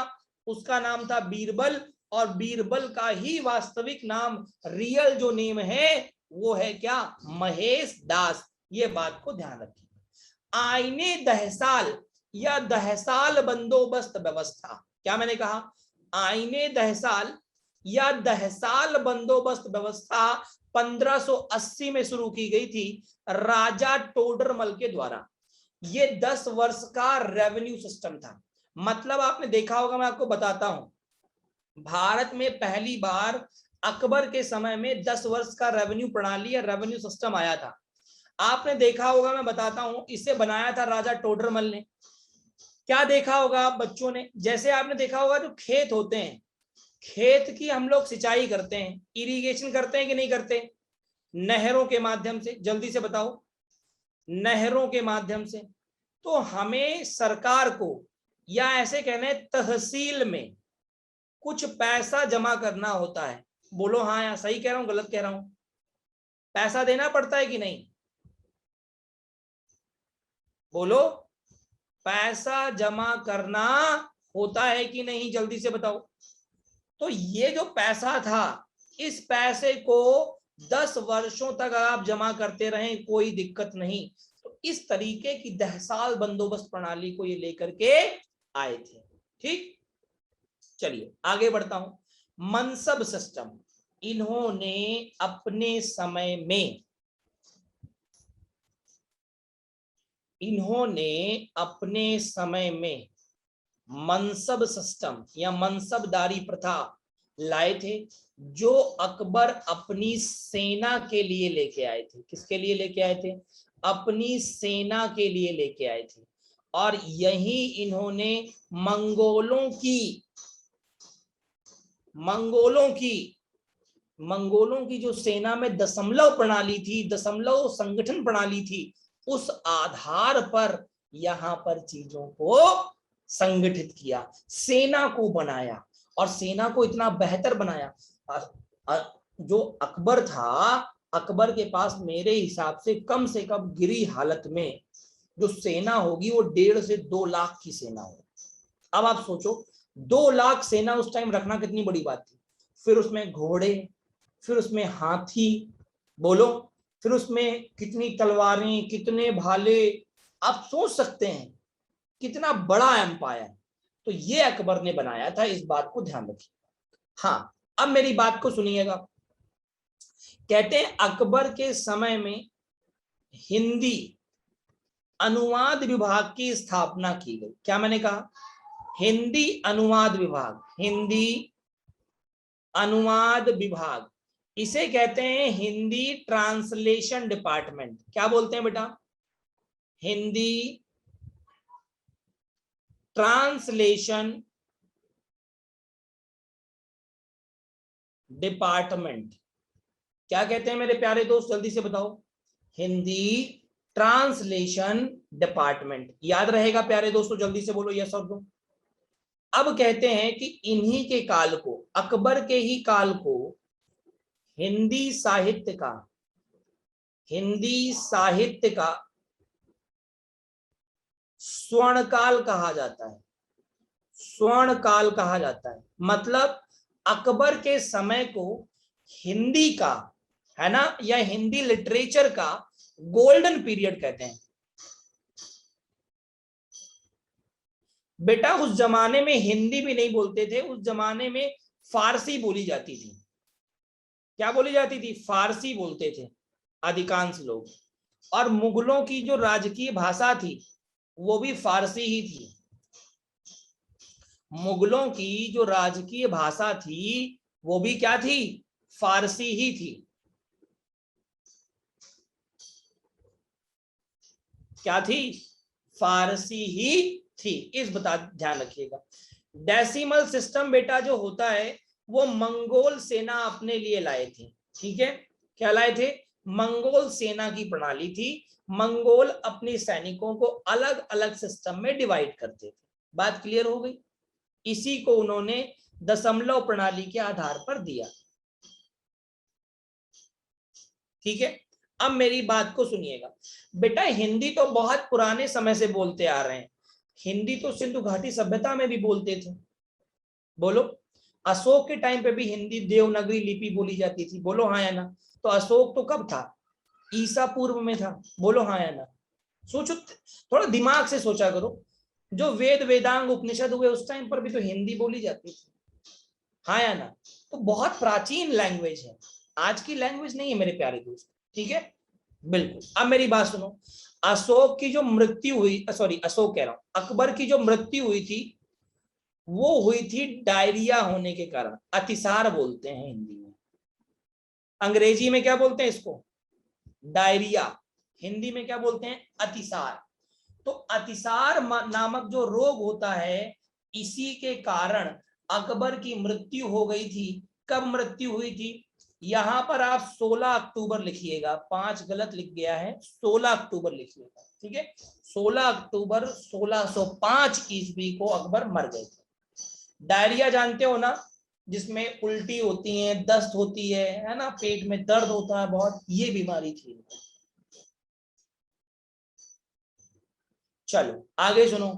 उसका नाम था बीरबल, और बीरबल का ही वास्तविक नाम, रियल जो नेम है वो है क्या, महेश दास। ये बात को ध्यान रखिए। आईने दहसाल या दहसाल बंदोबस्त व्यवस्था, क्या मैंने कहा, आईने दहसाल या दहसाल बंदोबस्त व्यवस्था 1580 में शुरू की गई थी राजा टोडरमल के द्वारा। ये 10 वर्ष का रेवेन्यू सिस्टम था। मतलब आपने देखा होगा, मैं आपको बताता हूं, भारत में पहली बार अकबर के समय में 10 वर्ष का रेवेन्यू प्रणाली या रेवेन्यू सिस्टम आया था। आपने देखा होगा, मैं बताता हूं, इसे बनाया था राजा टोडरमल ने। क्या देखा होगा आप बच्चों ने, जैसे आपने देखा होगा जो खेत होते हैं, खेत की हम लोग सिंचाई करते हैं, इरिगेशन करते हैं कि नहीं करते, नहरों के माध्यम से, जल्दी से बताओ, नहरों के माध्यम से। तो हमें सरकार को, या ऐसे कहने तहसील में कुछ पैसा जमा करना होता है, बोलो हाँ या सही कह रहा हूं गलत कह रहा हूं, पैसा देना पड़ता है कि नहीं, बोलो, पैसा जमा करना होता है कि नहीं, जल्दी से बताओ। तो ये जो पैसा था, इस पैसे को 10 वर्षों तक आप जमा करते रहें, कोई दिक्कत नहीं। तो इस तरीके की दहसाल बंदोबस्त प्रणाली को ये लेकर के आए थे। ठीक, चलिए आगे बढ़ता हूं। मनसब सिस्टम, इन्होंने अपने समय में, मनसब सिस्टम या मनसबदारी प्रथा लाए थे, जो अकबर अपनी सेना के लिए लेके आए थे। किसके लिए लेके आए थे, अपनी सेना के लिए लेके आए थे। और यही इन्होंने मंगोलों की जो सेना में दशमलव प्रणाली थी, दशमलव संगठन प्रणाली थी, उस आधार पर यहां पर चीजों को संगठित किया, सेना को बनाया, और सेना को इतना बेहतर बनाया। जो अकबर था, अकबर के पास मेरे हिसाब से कम गिरी हालत में जो सेना होगी वो 1.5 से 2 लाख की सेना होगी। अब आप सोचो, 2 लाख सेना उस टाइम रखना कितनी बड़ी बात थी। फिर उसमें घोड़े, फिर उसमें हाथी, बोलो, फिर उसमें कितनी तलवारें, कितने भाले, आप सोच सकते हैं कितना बड़ा एम्पायर। तो ये अकबर ने बनाया था, इस बात को ध्यान रखिए। हाँ, अब मेरी बात को सुनिएगा। कहते हैं अकबर के समय में हिंदी अनुवाद विभाग की स्थापना की गई। क्या मैंने कहा, हिंदी अनुवाद विभाग, हिंदी अनुवाद विभाग, इसे कहते हैं हिंदी ट्रांसलेशन डिपार्टमेंट। क्या बोलते हैं बेटा, हिंदी ट्रांसलेशन डिपार्टमेंट। क्या कहते हैं मेरे प्यारे दोस्त, जल्दी से बताओ, हिंदी ट्रांसलेशन डिपार्टमेंट। याद रहेगा प्यारे दोस्तों, जल्दी से बोलो यस और नो। अब कहते हैं कि इन्हीं के काल को, अकबर के ही काल को हिंदी साहित्य का स्वर्णकाल कहा जाता है, स्वर्णकाल कहा जाता है। मतलब अकबर के समय को हिंदी का, है ना, या हिंदी लिटरेचर का गोल्डन पीरियड कहते हैं। बेटा उस जमाने में हिंदी भी नहीं बोलते थे, उस जमाने में फारसी बोली जाती थी। क्या बोली जाती थी, फारसी बोलते थे अधिकांश लोग। और मुगलों की जो राजकीय भाषा थी वो भी फारसी ही थी। मुगलों की जो राजकीय भाषा थी वो भी क्या थी, फारसी ही थी। क्या थी, फारसी ही थी। इस बता ध्यान रखिएगा। डेसिमल सिस्टम बेटा जो होता है वो मंगोल सेना अपने लिए लाए थे। ठीक है, क्या लाए थे, मंगोल सेना की प्रणाली थी। मंगोल अपने सैनिकों को अलग अलग सिस्टम में डिवाइड करते थे। बात क्लियर हो गई? इसी को उन्होंने दशमलव प्रणाली के आधार पर दिया। ठीक है, अब मेरी बात को सुनिएगा बेटा। हिंदी तो बहुत पुराने समय से बोलते आ रहे हैं। हिंदी तो सिंधु घाटी सभ्यता में भी बोलते थे। बोलो, अशोक के टाइम पे भी हिंदी देवनागरी लिपि बोली जाती थी। बोलो हाँ या ना। तो अशोक तो कब था? ईसा पूर्व में था। बोलो हाँ या ना। सोचो, थोड़ा दिमाग से सोचा करो। जो वेद वेदांग उपनिषद हुए उस टाइम पर भी तो हिंदी बोली जाती थी। हाँ या ना? तो बहुत प्राचीन लैंग्वेज है, आज की लैंग्वेज नहीं है मेरे प्यारे दोस्त। ठीक है, बिल्कुल। अब मेरी बात सुनो। अशोक की जो मृत्यु हुई, सॉरी अशोक कह रहा हूं, अकबर की जो मृत्यु हुई थी वो हुई थी डायरिया होने के कारण। अतिसार बोलते हैं हिंदी में। अंग्रेजी में क्या बोलते हैं इसको? डायरिया। हिंदी में क्या बोलते हैं? अतिसार। तो अतिसार नामक जो रोग होता है, इसी के कारण अकबर की मृत्यु हो गई थी। कब मृत्यु हुई थी? यहां पर आप 16 अक्टूबर लिखिएगा, 5 गलत लिख गया है, 16 अक्टूबर लिखिएगा। ठीक है, 16 अक्टूबर 1605 ईस्वी को अकबर मर गए थे। डायरिया जानते हो ना, जिसमें उल्टी होती है, दस्त होती है ना, पेट में दर्द होता है बहुत, ये बीमारी थी। चलो आगे सुनो।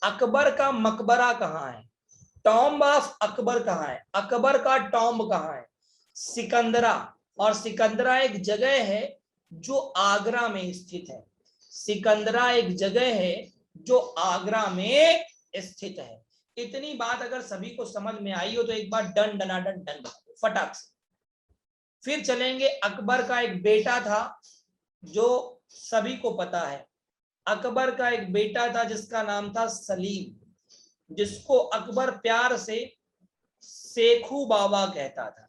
अकबर का मकबरा कहाँ है? टॉम्ब ऑफ अकबर कहाँ है? अकबर का टॉम्ब कहाँ है? सिकंदरा। और सिकंदरा एक जगह है जो आगरा में स्थित है। सिकंदरा एक जगह है जो आगरा में स्थित है। इतनी बात अगर सभी को समझ में आई हो तो एक बार डन डनाडन डन फटाक से। फिर चलेंगे, अकबर का एक बेटा था जो सभी को पता है। अकबर का एक बेटा था जिसका नाम था सलीम, जिसको अकबर प्यार से शेखू बाबा कहता था।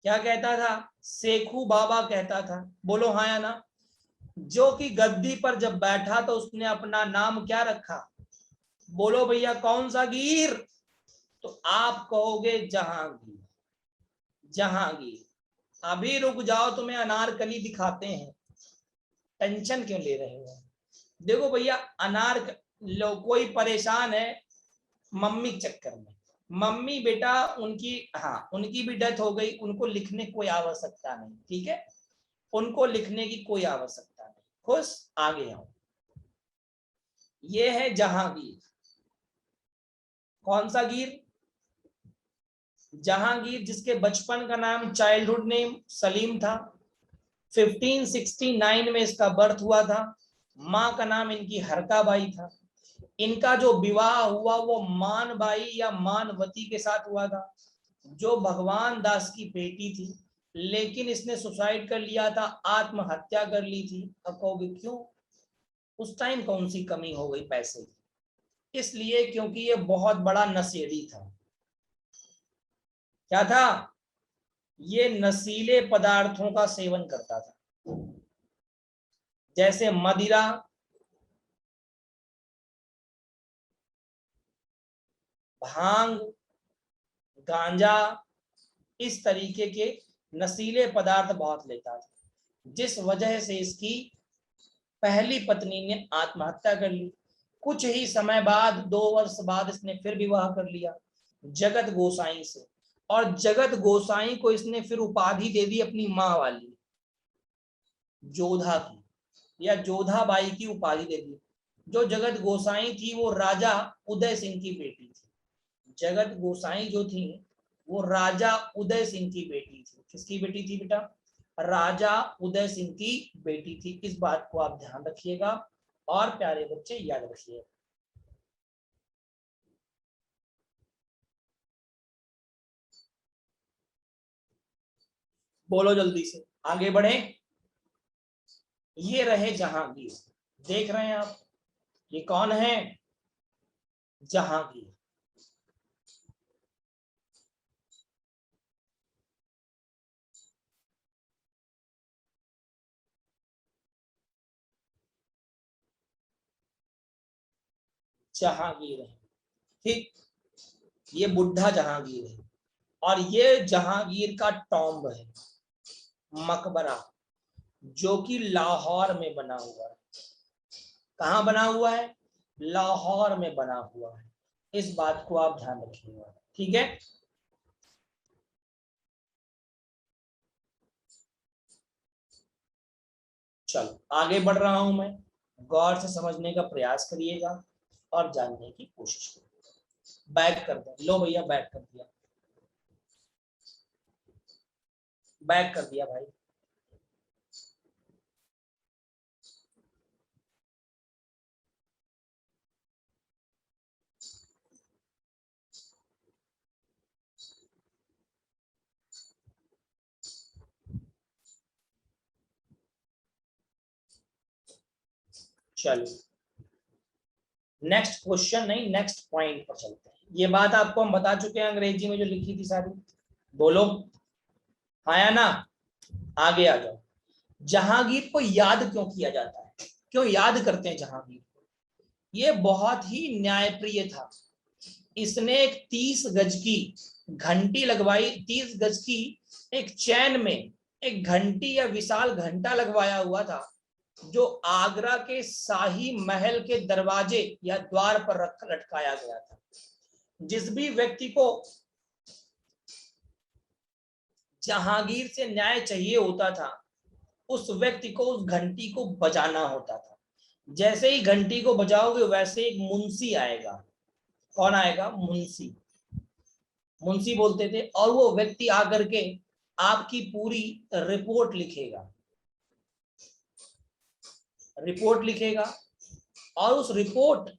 क्या कहता था? शेखू बाबा कहता था। बोलो हाँ या ना। जो कि गद्दी पर जब बैठा तो उसने अपना नाम क्या रखा? बोलो भैया कौन सा गिर? तो आप कहोगे जहांगीर। जहांगीर। अभी रुक जाओ, तुम्हें अनारकली दिखाते हैं। टेंशन क्यों ले रहे हो? देखो भैया, कोई परेशान है मम्मी के चक्कर में। मम्मी बेटा उनकी, हाँ उनकी भी डेथ हो गई, उनको लिखने कोई आवश्यकता नहीं। ठीक है, उनको लिखने की कोई आवश्यकता नहीं। खुश? आगे आओ। ये है जहांगीर। कौन सा गिर? जहांगीर, जिसके बचपन का नाम, चाइल्डहुड नेम सलीम था। 1569 में इसका बर्थ हुआ था। माँ का नाम इनकी हरकाबाई था। इनका जो विवाह हुआ वो मानबाई या मानवती के साथ हुआ था, जो भगवान दास की बेटी थी। लेकिन इसने सुसाइड कर लिया था, आत्महत्या कर ली थी। अब कहोगे क्यों? उस टाइम कौन सी कमी हो गई पैसे की? इसलिए क्योंकि ये बहुत बड़ा नशेड़ी था। क्या था? ये नशीले पदार्थों का सेवन करता था, जैसे मदिरा, भांग, गांजा, इस तरीके के नशीले पदार्थ बहुत लेता था, जिस वजह से इसकी पहली पत्नी ने आत्महत्या कर ली। कुछ ही समय बाद, 2 वर्ष बाद, इसने फिर विवाह कर लिया जगत गोसाई से। और जगत गोसाई को इसने फिर उपाधि दे दी अपनी माँ वाली, जोधा की, या जोधा बाई की उपाधि दे दी। जो जगत गोसाई थी वो राजा उदय सिंह की बेटी थी। जगत गोसाई जो थी वो राजा उदय सिंह की बेटी थी। किसकी बेटी थी बेटा? राजा उदय सिंह की बेटी थी। इस बात को आप ध्यान रखिएगा और प्यारे बच्चे याद रखिएगा। बोलो जल्दी से, आगे बढ़े। ये रहे जहांगीर। देख रहे हैं आप, ये कौन है? जहांगीर। जहांगीर है, ठीक। ये बुढ़ा जहांगीर है और ये जहांगीर का टॉम्ब है। मकबरा, जो कि लाहौर में बना हुआ है। कहाँ बना हुआ है? लाहौर में बना हुआ है। इस बात को आप ध्यान रखिएगा, ठीक है। चलो आगे बढ़ रहा हूं मैं, गौर से समझने का प्रयास करिएगा और जानने की कोशिश करिएगा। बैक कर दो, लो भैया बैक कर दिया, बैक कर दिया भाई। चलो नेक्स्ट क्वेश्चन नहीं, नेक्स्ट पॉइंट पर चलते हैं। ये बात आपको हम बता चुके हैं अंग्रेजी में जो लिखी थी सारी, बोलो हाँ या ना। आगे आ जाओ। जहांगीर को याद क्यों किया जाता है, क्यों याद करते हैं जहांगीर को? ये बहुत ही न्यायप्रिय था। इसने एक 30 गज की घंटी लगवाई, 30 गज की एक चैन में एक घंटी या विशाल घंटा लगवाया हुआ था, जो आगरा के शाही महल के दरवाजे या द्वार पर रख लटकाया गया था। जिस भी व्यक्ति को जहांगीर से न्याय चाहिए होता था, उस व्यक्ति को उस घंटी को बजाना होता था। जैसे ही घंटी को बजाओगे वैसे एक मुंशी आएगा। कौन आएगा? मुंशी। मुंशी बोलते थे, और वो व्यक्ति आकर के आपकी पूरी रिपोर्ट लिखेगा, रिपोर्ट लिखेगा, और उस रिपोर्ट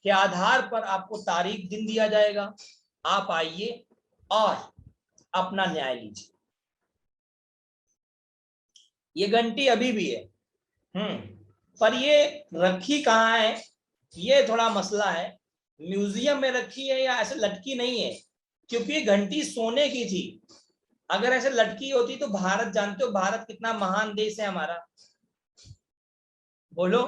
के आधार पर आपको तारीख दिन दिया जाएगा। आप आइए और अपना न्याय लीजिए। ये घंटी अभी भी है, पर ये रखी कहाँ है, ये थोड़ा मसला है। म्यूजियम में रखी है या ऐसे लटकी नहीं है, क्योंकि ये घंटी सोने की थी। अगर ऐसे लटकी होती तो भारत, जानते हो भारत कितना महान देश है हमारा, बोलो,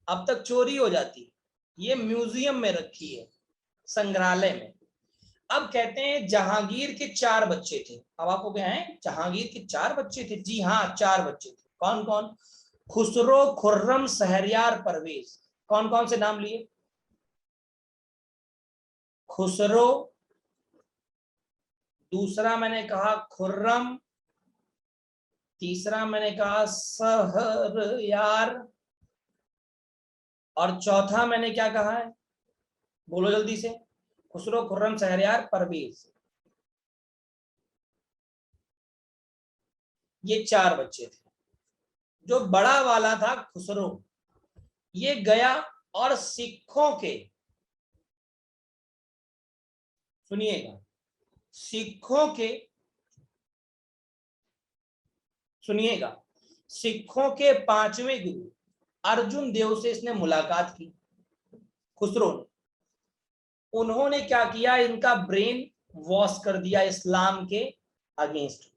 अब तक चोरी हो जाती। ये म्यूजियम में रखी है, संग्रहालय में। अब कहते हैं जहांगीर के 4 बच्चे थे। अब आपको क्या है, जहांगीर के 4 बच्चे थे? जी हाँ, 4 बच्चे थे। कौन कौन? खुसरो, खुर्रम, शहरयार, परवेज। कौन कौन से नाम लिए? खुसरो, दूसरा मैंने कहा खुर्रम, तीसरा मैंने कहा शहरयार, और चौथा मैंने क्या कहा है, बोलो जल्दी से। खुसरो, खुर्रम, शहरयार, परवेज, ये 4 बच्चे थे। जो बड़ा वाला था खुसरो, ये गया और सिखों के, सुनिएगा, सिखों के, सुनिएगा, सिखों के 5वें गुरु अर्जुन देव से इसने मुलाकात की, खुसरो ने। उन्होंने क्या किया, इनका ब्रेन वॉश कर दिया इस्लाम के अगेंस्ट,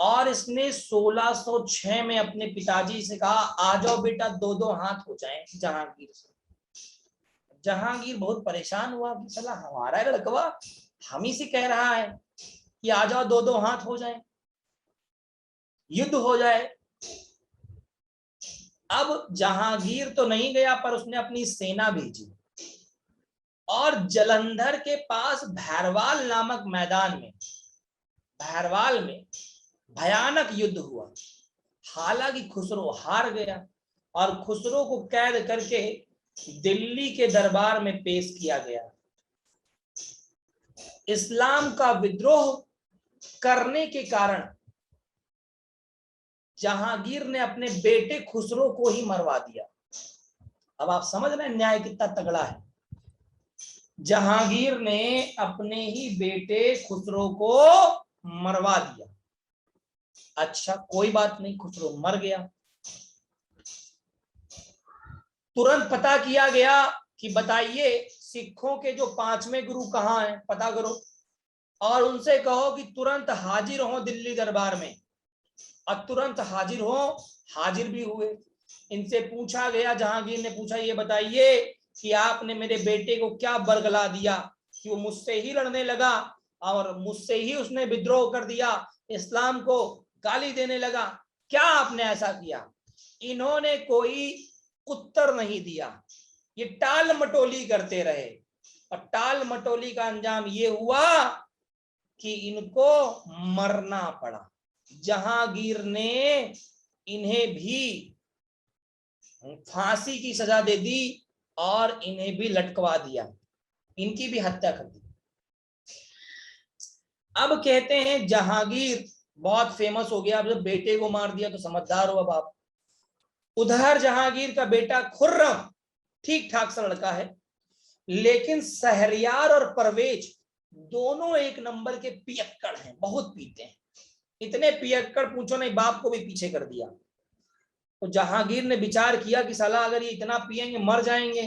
और इसने 1606 में अपने पिताजी से कहा, आ जाओ बेटा, 2-2 हाथ हो जाएं जहांगीर से। जहांगीर बहुत परेशान हुआ कि साला हमारा लड़कवा हम ही से कह रहा है कि आ जाओ, 2-2 हाथ हो जाए, युद्ध हो जाए। अब जहांगीर तो नहीं गया, पर उसने अपनी सेना भेजी, और जलंधर के पास भैरवाल नामक मैदान में, भैरवाल में भयानक युद्ध हुआ। हालांकि खुसरो हार गया, और खुसरो को कैद करके दिल्ली के दरबार में पेश किया गया। इस्लाम का विद्रोह करने के कारण जहांगीर ने अपने बेटे खुसरो को ही मरवा दिया। अब आप समझ रहे हैं न्याय कितना तगड़ा है। जहांगीर ने अपने ही बेटे खुसरो को मरवा दिया। अच्छा कोई बात नहीं, खुसरो मर गया। तुरंत पता किया गया कि बताइए सिखों के जो 5वें गुरु कहाँ हैं, पता करो, और उनसे कहो कि तुरंत हाजिर हो दिल्ली दरबार में। और तुरंत हाजिर हो, हाजिर भी हुए। इनसे पूछा गया, जहांगीर ने पूछा, ये बताइए कि आपने मेरे बेटे को क्या बरगला दिया कि वो मुझसे ही लड़ने लगा, और मुझसे ही उसने विद्रोह कर दिया, इस्लाम को गाली देने लगा, क्या आपने ऐसा किया? इन्होंने कोई उत्तर नहीं दिया, ये टाल मटोली करते रहे, और टाल मटोली का अंजाम ये हुआ कि इनको मरना पड़ा। जहांगीर ने इन्हें भी फांसी की सजा दे दी और इन्हें भी लटकवा दिया, इनकी भी हत्या कर दी। अब कहते हैं जहांगीर बहुत फेमस हो गया, अब जब बेटे को मार दिया तो समझदार हो अब आप। उधर जहांगीर का बेटा खुर्रम ठीक ठाक सा लड़का है, लेकिन शहरयार और परवेज दोनों एक नंबर के पियक्कड़ हैं, बहुत पीते हैं। इतने पियक्कड़ पूछो नहीं, बाप को भी पीछे कर दिया। तो जहांगीर ने विचार किया कि साला अगर ये इतना पिएंगे मर जाएंगे,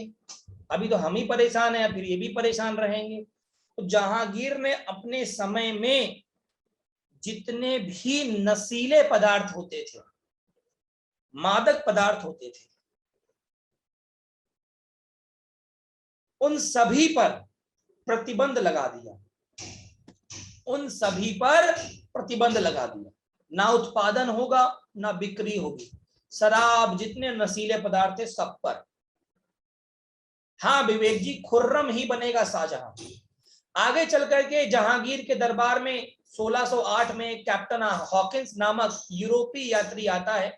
अभी तो हम ही परेशान हैं, फिर ये भी परेशान रहेंगे। तो जहांगीर ने अपने समय में जितने भी नशीले पदार्थ होते थे, मादक पदार्थ होते थे, उन सभी पर प्रतिबंध लगा दिया, उन सभी पर प्रतिबंध लगा दिया। ना उत्पादन होगा, ना बिक्री होगी, शराब जितने नशीले पदार्थ थे सब पर। हाँ विवेक जी, खुर्रम ही बनेगा शाहजहां। आगे चल करके जहांगीर के दरबार में 1608 में कैप्टन हॉकिंस नामक यूरोपीय यात्री आता है,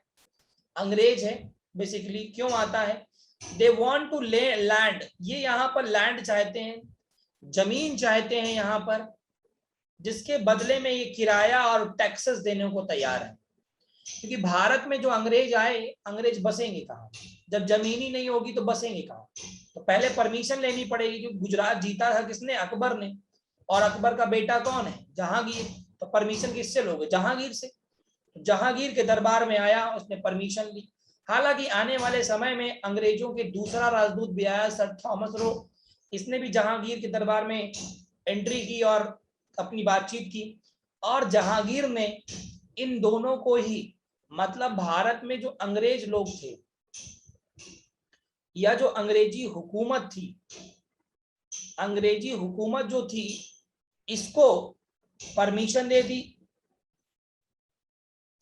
अंग्रेज है बेसिकली। क्यों आता है? दे वांट टू लैंड, ये यहाँ पर लैंड चाहते हैं, जमीन चाहते हैं यहाँ पर, जिसके बदले में ये किराया और टैक्सेस देने को तैयार है। क्योंकि भारत में जो अंग्रेज आए, अंग्रेज बसेंगे कहाँ? जब जमीन ही नहीं होगी तो बसेंगे कहाँ? तो पहले परमिशन लेनी पड़ेगी, क्योंकि गुजरात जीता था किसने? अकबर ने, और अकबर का बेटा कौन है? जहांगीर। तो परमिशन किससे लोगे? जहांगीर से। जहांगीर के दरबार में आया, उसने परमिशन ली। हालांकि आने वाले समय में अंग्रेजों के दूसरा राजदूत भी आया, सर थॉमस रो, इसने भी जहांगीर के दरबार में एंट्री की और अपनी बातचीत की। और जहांगीर ने इन दोनों को ही, मतलब भारत में जो अंग्रेज लोग थे या जो अंग्रेजी हुकूमत थी, अंग्रेजी हुकूमत जो थी, इसको परमिशन दे दी।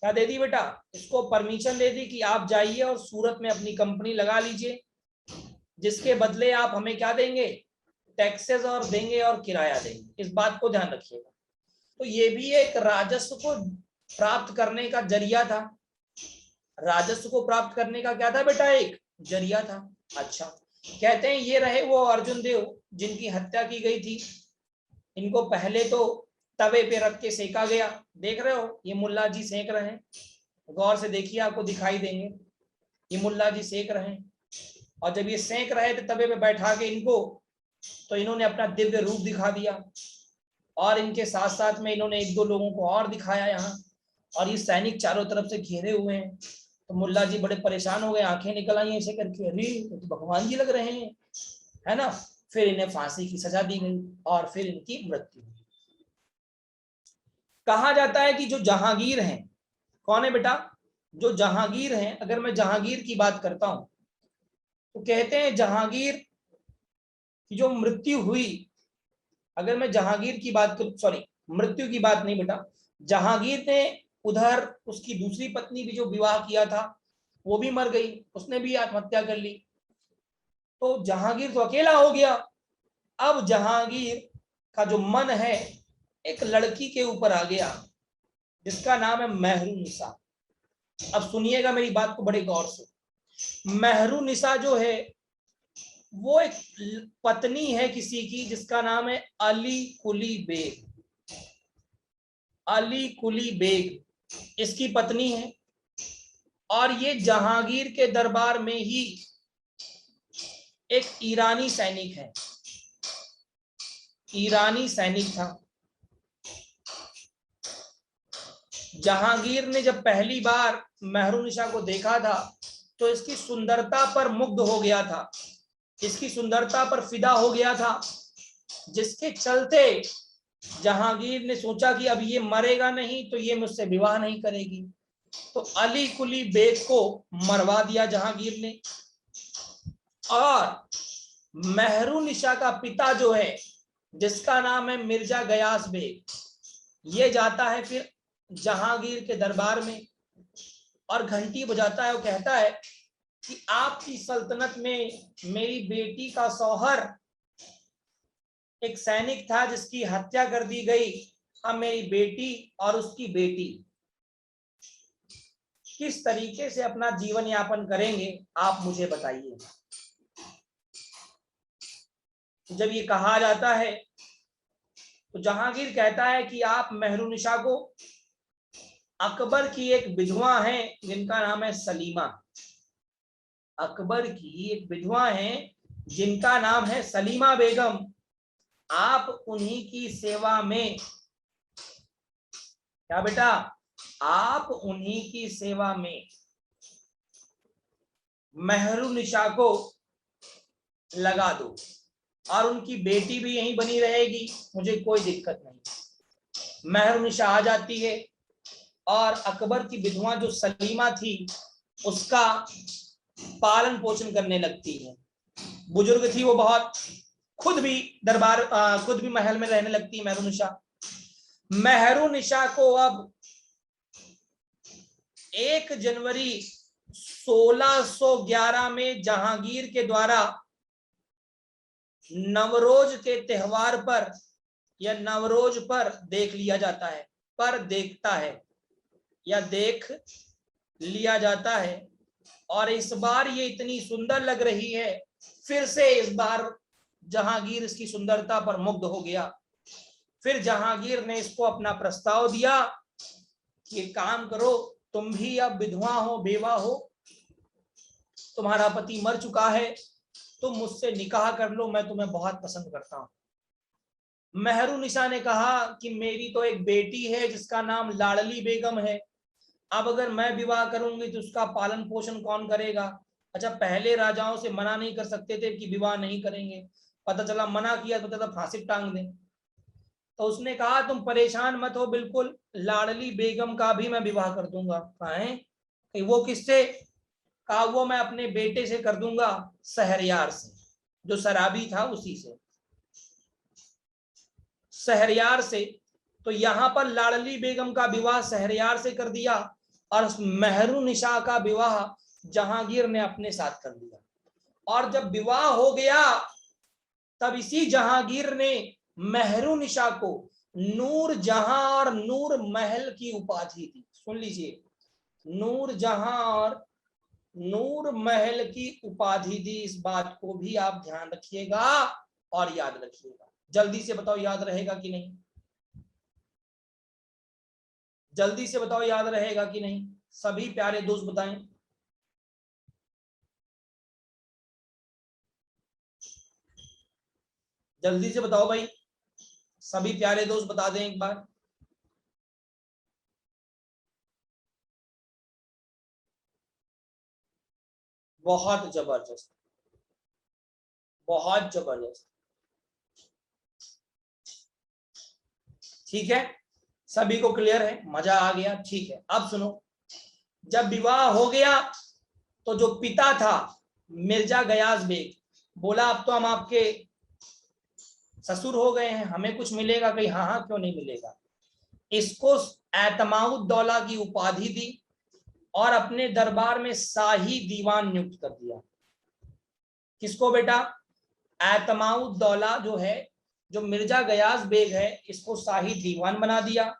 क्या दे दी बेटा? इसको परमिशन दे दी कि आप जाइए और सूरत में अपनी कंपनी लगा लीजिए, जिसके बदले आप हमें क्या देंगे? टैक्सेस और देंगे और किराया देंगे। इस बात को ध्यान रखिएगा। तो ये भी एक राजस्व को प्राप्त करने का जरिया था। राजस्व को प्राप्त करने का क्या था बेटा? एक जरिया था। अच्छा, कहते हैं ये रहे वो अर्जुन देव जिनकी हत्या की गई थी। इनको पहले तो तवे पे रख के सेका गया। देख रहे हो, ये मुल्ला जी सेक रहे हैं, गौर से देखिए आपको दिखाई देंगे। ये मुल्ला जी सेक रहे हैं, और जब ये सेक रहे थे तवे पे बैठा के इनको, तो इन्होंने अपना दिव्य रूप दिखा दिया, और इनके साथ साथ में इन्होंने एक दो लोगों को और दिखाया यहाँ। और ये सैनिक चारों तरफ से घेरे हुए हैं। तो मुल्ला जी बड़े परेशान हो गए, आंखें निकल आई ऐसे करके, अरे तो भगवान जी लग रहे हैं, है ना। फिर इन्हें फांसी की सजा दी गई और फिर इनकी मृत्यु हुई। कहा जाता है कि जो जहांगीर हैं, कौन है बेटा? जो जहांगीर हैं, अगर मैं जहांगीर की बात करता हूं तो कहते हैं जहांगीर की जो मृत्यु हुई, अगर मैं जहांगीर की बात करूं, सॉरी मृत्यु की बात नहीं बेटा, जहांगीर ने उधर उसकी दूसरी पत्नी भी जो विवाह किया था वो भी मर गई, उसने भी आत्महत्या कर ली। तो जहांगीर तो अकेला हो गया। अब जहांगीर का जो मन है एक लड़की के ऊपर आ गया, जिसका नाम है मेहरुनिसा। अब सुनिएगा मेरी बात को बड़े गौर से। मेहरुनिसा जो है वो एक पत्नी है किसी की, जिसका नाम है अली कुली बेग। अली कुली बेग इसकी पत्नी है, और ये जहांगीर के दरबार में ही एक ईरानी सैनिक है, ईरानी सैनिक था। जहांगीर ने जब पहली बार मेहरुनिसा को देखा था तो इसकी सुंदरता पर मुग्ध हो गया था, इसकी सुंदरता पर फिदा हो गया था, जिसके चलते जहांगीर ने सोचा कि अब ये मरेगा नहीं तो ये मुझसे विवाह नहीं करेगी। तो अली कुली बेग को मरवा दिया जहांगीर ने। और मेहरुनिसा का पिता जो है, जिसका नाम है मिर्जा गयास बेग, ये जाता है फिर जहांगीर के दरबार में और घंटी बजाता है। वो कहता है कि आपकी सल्तनत में मेरी बेटी का शौहर एक सैनिक था जिसकी हत्या कर दी गई। अब मेरी बेटी और उसकी बेटी किस तरीके से अपना जीवन यापन करेंगे, आप मुझे बताइए। जब ये कहा जाता है तो जहांगीर कहता है कि आप मेहरुनिशा को, अकबर की एक विधवा है जिनका नाम है सलीमा, अकबर की एक विधवा है जिनका नाम है सलीमा बेगम, आप उन्हीं की सेवा में, क्या बेटा, आप उन्हीं की सेवा में मेहरुनिशा को लगा दो और उनकी बेटी भी यहीं बनी रहेगी, मुझे कोई दिक्कत नहीं। मेहरुनिशा आ जाती है और अकबर की विधवा जो सलीमा थी उसका पालन पोषण करने लगती है। बुजुर्ग थी वो बहुत, खुद भी महल में रहने लगती है मेहरुनिशा। मेहरुनिशा को अब 1 जनवरी 1611 में जहांगीर के द्वारा नवरोज के त्योहार पर या नवरोज पर देख लिया जाता है, पर देखता है या देख लिया जाता है। और इस बार ये इतनी सुंदर लग रही है, फिर से इस बार जहांगीर इसकी सुंदरता पर मुग्ध हो गया। फिर जहांगीर ने इसको अपना प्रस्ताव दिया कि काम करो, तुम भी अब विधवा हो, बेवा हो, तुम्हारा पति मर चुका है, तुम मुझसे निकाह कर लो, मैं तुम्हें बहुत पसंद करता हूं। मेहरुनिशा ने कहा कि मेरी तो एक बेटी है जिसका नाम लाडली बेगम है, अब अगर मैं विवाह करूंगी तो उसका पालन पोषण कौन करेगा। अच्छा, पहले राजाओं से मना नहीं कर सकते थे कि विवाह नहीं करेंगे, पता चला मना किया तो पता फांसी टांग दें। तो उसने कहा तुम परेशान मत हो, बिल्कुल लाडली बेगम का भी मैं विवाह कर दूंगा। कहें वो किससे? कहा वो मैं अपने बेटे से कर दूंगा, शहरयार से, जो शराबी था उसी से, शहरयार से। तो यहां पर लाडली बेगम का विवाह शहरयार से कर दिया और मेहरुनिशा का विवाह जहांगीर ने अपने साथ कर दिया। और जब विवाह हो गया तब इसी जहांगीर ने मेहरुनिशा को नूर जहां और नूर महल की उपाधि दी। सुन लीजिए, नूर जहां और नूर महल की उपाधि दी। इस बात को भी आप ध्यान रखिएगा और याद रखिएगा। जल्दी से बताओ याद रहेगा कि नहीं, जल्दी से बताओ याद रहेगा कि नहीं, सभी प्यारे दोस्त बताएं। जल्दी से बताओ भाई, सभी प्यारे दोस्त बता दें एक बार। बहुत जबरदस्त, बहुत जबरदस्त। ठीक है, सभी को क्लियर है, मजा आ गया। ठीक है, अब सुनो, जब विवाह हो गया तो जो पिता था मिर्जा गयास बेग बोला अब तो हम आपके ससुर हो गए हैं, हमें कुछ मिलेगा? कहीं हाँ हाँ, क्यों नहीं मिलेगा। इसको एतमाउद्दौला की उपाधि दी और अपने दरबार में शाही दीवान नियुक्त कर दिया। किसको बेटा? एतमाउद्दौला जो है, जो मिर्जा गयास बेग है, इसको शाही दीवान बना दिया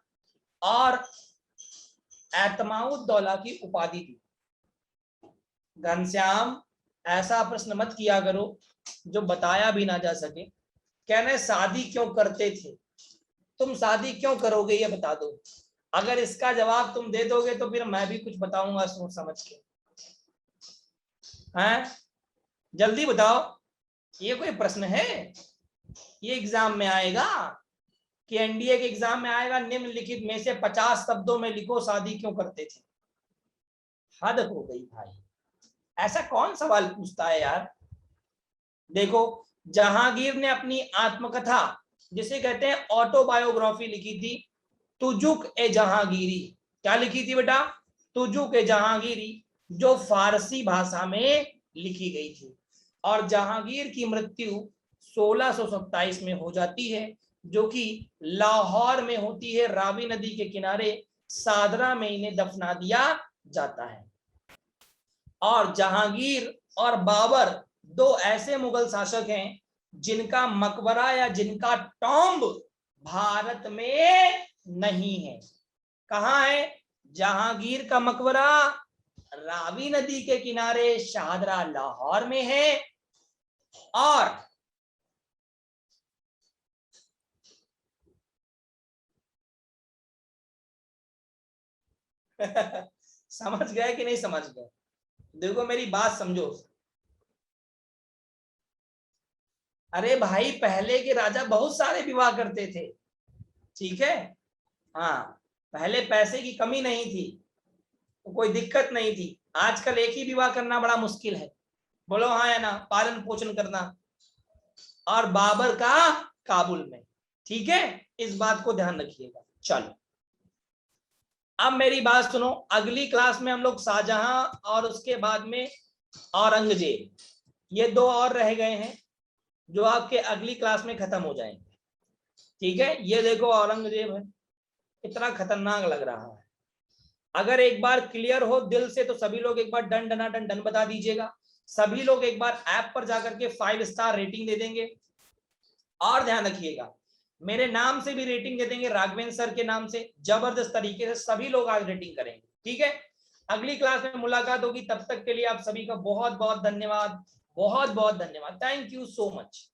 और एतमाउद्दौला की उपाधि दी। घनश्याम, ऐसा प्रश्न मत किया करो जो बताया भी ना जा सके। कहना शादी क्यों करते थे, तुम शादी क्यों करोगे ये बता दो। अगर इसका जवाब तुम दे दोगे तो फिर मैं भी कुछ बताऊंगा सोच समझ के। हैं, जल्दी बताओ, ये कोई प्रश्न है? ये एग्जाम में आएगा कि एनडीए के एग्जाम में आएगा, निम्नलिखित में से 50 शब्दों में लिखो शादी क्यों करते थे। हद हो गई भाई, ऐसा कौन सवाल पूछता है यार। देखो, जहांगीर ने अपनी आत्मकथा, जिसे कहते हैं ऑटोबायोग्राफी, लिखी थी, तुजुक ए जहांगीरी। क्या लिखी थी बेटा? तुजुक ए जहांगीरी, जो फारसी भाषा में लिखी गई थी। और जहांगीर की मृत्यु 1627 में हो जाती है, जो कि लाहौर में होती है, रावी नदी के किनारे सादरा में इन्हें दफना दिया जाता है। और जहांगीर और बाबर दो ऐसे मुगल शासक हैं जिनका मकबरा या जिनका टॉम्ब भारत में नहीं है। कहाँ है? जहांगीर का मकबरा रावी नदी के किनारे शाहदरा लाहौर में है, और समझ गए कि नहीं समझ गए? देखो मेरी बात समझो। अरे भाई, पहले के राजा बहुत सारे विवाह करते थे, ठीक है। हाँ, पहले पैसे की कमी नहीं थी तो कोई दिक्कत नहीं थी। आजकल एक ही विवाह करना बड़ा मुश्किल है। बोलो हाँ या ना? पालन पोषण करना। और बाबर का काबुल में, ठीक है, इस बात को ध्यान रखिएगा। चलो अब मेरी बात सुनो। अगली क्लास में हम लोग शाहजहां और उसके बाद में औरंगजेब, ये दो और रह गए हैं जो आपके अगली क्लास में खत्म हो जाएंगे, ठीक है। ये देखो औरंगजेब है, इतना खतरनाक लग रहा है। अगर एक बार क्लियर हो दिल से तो सभी लोग एक बार डन डना डन डन बता दीजिएगा। सभी लोग एक बार ऐप पर जाकर के 5 स्टार रेटिंग दे देंगे। और ध्यान रखिएगा, मेरे नाम से भी रेटिंग दे देंगे, राघवेंद्र सर के नाम से जबरदस्त तरीके से सभी लोग आज रेटिंग करेंगे, ठीक है। अगली क्लास में मुलाकात होगी, तब तक के लिए आप सभी का बहुत बहुत धन्यवाद, बहुत बहुत धन्यवाद। Thank you so much.